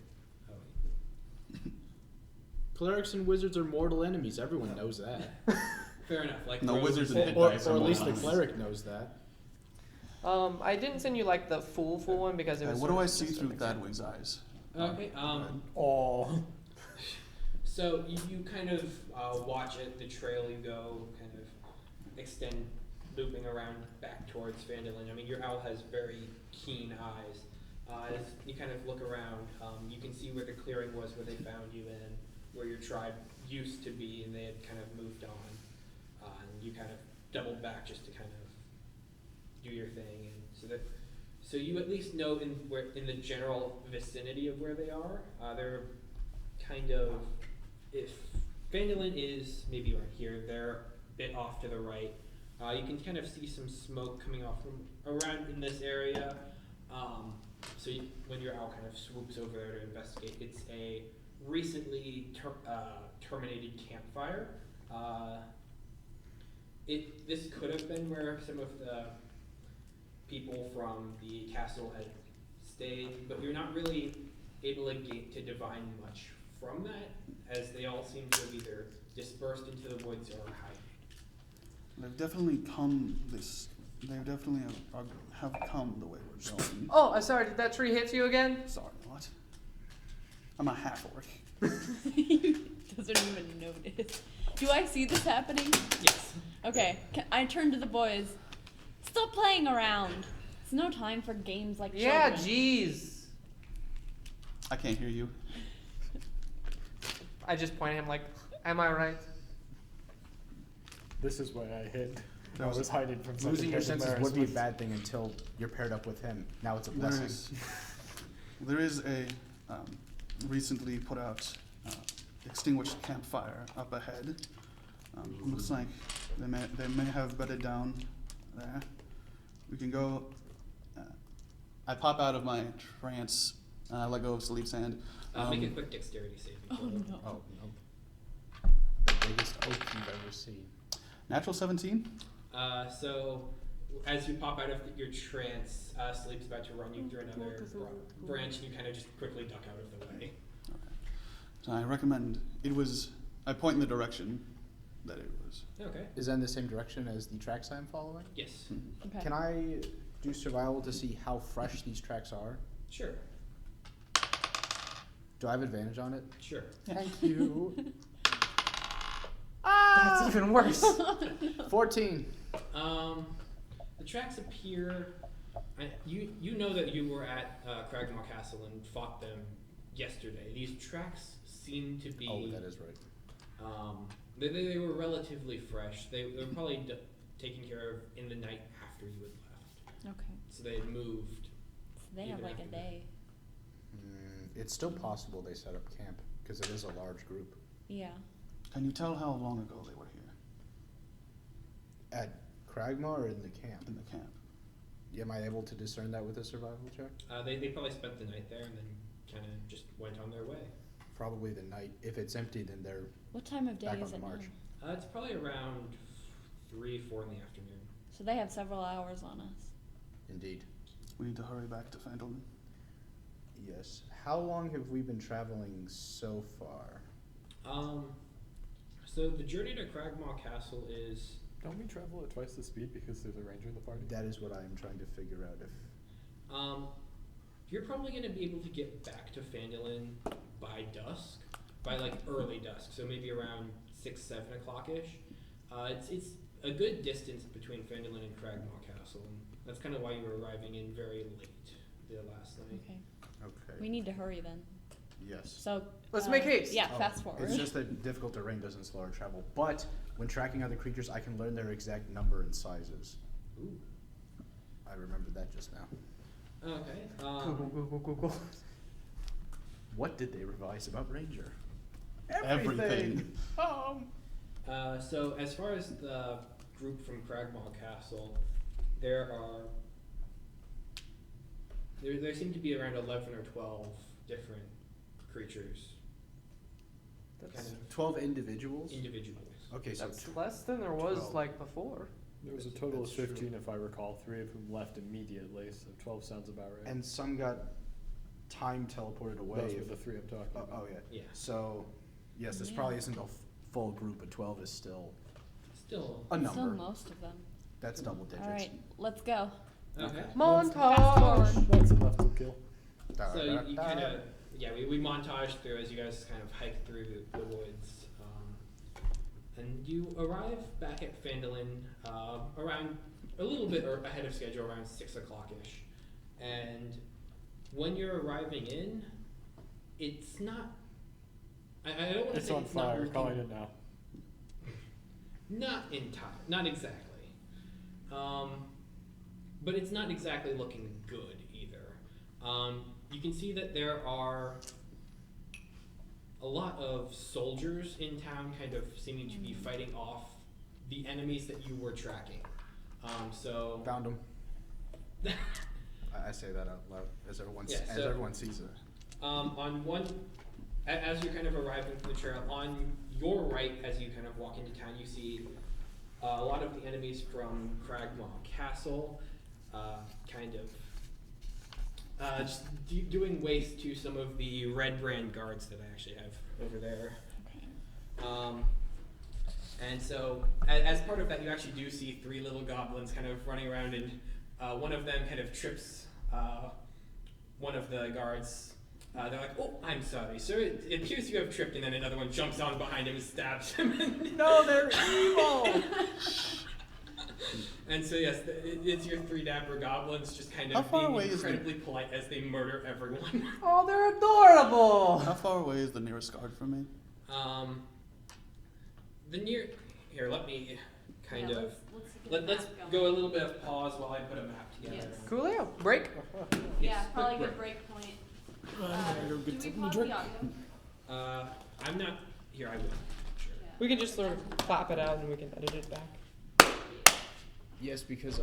Oh, Clerics and wizards are mortal enemies. Everyone knows that. fair enough. Like No, Rose wizards said. and Or Advice at are least the mortal cleric knows that. I didn't send you like the full one because it was. What do sort I of see just through an example. Thadwig's eyes? Okay. Oh. So you kind of watch it, the trail you go, kind of extend, looping around back towards Phandalin. I mean, your owl has very keen eyes. As you kind of look around, you can see where the clearing was, where they found you in, where your tribe used to be, and they had kind of moved on. And you kind of doubled back just to kind of do your thing, and so you at least know in the general vicinity of where they are. They're kind of, if Phandalin is maybe right here, they're a bit off to the right. You can kind of see some smoke coming off from around in this area. When your owl kind of swoops over there to investigate, it's a recently terminated campfire. This could have been where some of the people from the castle had stayed, but you're not really able to divine much from that, as they all seem to have either dispersed into the woods or hiding. They've definitely come this. They definitely have come the way we're going. Oh, I'm sorry. Did that tree hit you again? Sorry, what? I'm a half orc. Doesn't even notice. Do I see this happening? Yes. Okay, I turn to the boys. Stop playing around. It's no time for games like Yeah, children. jeez. I can't hear you. I just point at him like, am I right? This is why I hid. That I was- was hiding from something. Losing your that senses Damaris would be a was- bad thing until you're paired up with him. Now it's a blessing. There is a recently put out extinguished campfire up ahead. Looks like they may have bedded down there. We can go. I pop out of my trance. Let go of Sleep's hand. Make a quick dexterity saving Oh throw. no. Oh, no. The biggest oak you've ever seen. Natural 17. So, as you pop out of your trance, Sleep's about to run you through another branch, and you kind of just quickly duck out of the way. So I recommend it was. I point in the direction that it was. Okay. Is that in the same direction as the tracks I'm following? Yes. Okay. Can I do survival to see how fresh these tracks are? Sure. Do I have advantage on it? Sure. Thank you. That's even worse. 14. The tracks appear. You know that you were at Cragmaw Castle and fought them yesterday. These tracks seem to be. Oh, that is right. They were relatively fresh. They were probably taken care of in the night after you had left. Okay. So they had moved. So they have Even like a after day. It's still possible they set up camp because it is a large group. Yeah. Can you tell how long ago they were here At Cragmaw or in the camp? in the camp? Am I able to discern that with a survival check? They probably spent the night there and then kind of just went on their way. Probably the night. If it's empty, then they're What time of day back is on it the march. now? It's probably around 3, 4 in the afternoon. So they have several hours on us. Indeed. We need to hurry back to Phandalin. Yes. How long have we been traveling so far? So the journey to Cragmaw Castle is Don't we travel at twice the speed because there's a ranger in the party? That is what I am trying to figure out. If you're probably going to be able to get back to Phandalin by dusk, by like early dusk, so maybe around 6, 7 o'clock-ish. It's a good distance between Phandalin and Cragmaw Castle, and that's kind of why you were arriving in very late the last night. Okay. okay. We need to hurry then. Yes. So Let's make haste. Yeah, Oh, fast forward. It's just that difficult terrain doesn't slow our travel. But when tracking other creatures, I can learn their exact number and sizes. Ooh. I remembered that just now. Okay. Google. What did they revise about Ranger? Everything. So as far as the group from Cragmaw Castle, there seem to be around 11 or 12 different creatures, That's, kind of 12 individuals? individuals. Okay, so that's less than there was 12. like before. There was a total of That's true. 15, if I recall, 3 of whom left immediately, so 12 sounds about right. and some got time teleported away. Those were the 3 I'm talking Oh, about. yeah. Yeah. So, yes, this Yeah. probably isn't a full group, but 12 is still Still. a Still number. most of them. That's double digits. All right, let's go. Okay. Fast Montage. forward. That's enough to kill. So you kind of, we montage through as you guys kind of hike through the woods. And you arrive back at Phandalin around a little bit or ahead of schedule, around 6 o'clock-ish. And when you're arriving in, it's not, I don't want to It's say on it's not fire, looking, calling it now. not exactly. But it's not exactly looking good either. You can see that there are a lot of soldiers in town kind of seeming to be fighting off the enemies that you were tracking. So Found them. I say that out loud as everyone Yeah, as so- everyone sees it. on one, as you're kind of arriving from the trail, on your right, as you kind of walk into town, you see a lot of the enemies from Cragmaw Castle, kind of just doing waste to some of the Red Brand guards that I actually have over there. And so, as part of that, you actually do see 3 little goblins kind of running around, and one of them kind of trips one of the guards. They're like, "Oh, I'm sorry, sir. It appears you have tripped," and then another one jumps on behind him and stabs him. No, they're evil. And so yes, it's your 3 dapper goblins just kind How of far being away is the- incredibly polite as they murder everyone. Oh, they're adorable. How far away is the nearest guard from me? Here, let me kind Yeah, of let's let's go a little bit of pause while I put a map together. Yes. Coolio. Break. Yeah, Yes, probably quick good break point. I'm gonna go Do get we something pause to drink. the audio? I'm not here. I will. Sure. Yeah. We can just sort of clap it out and we can edit it back. Yes, because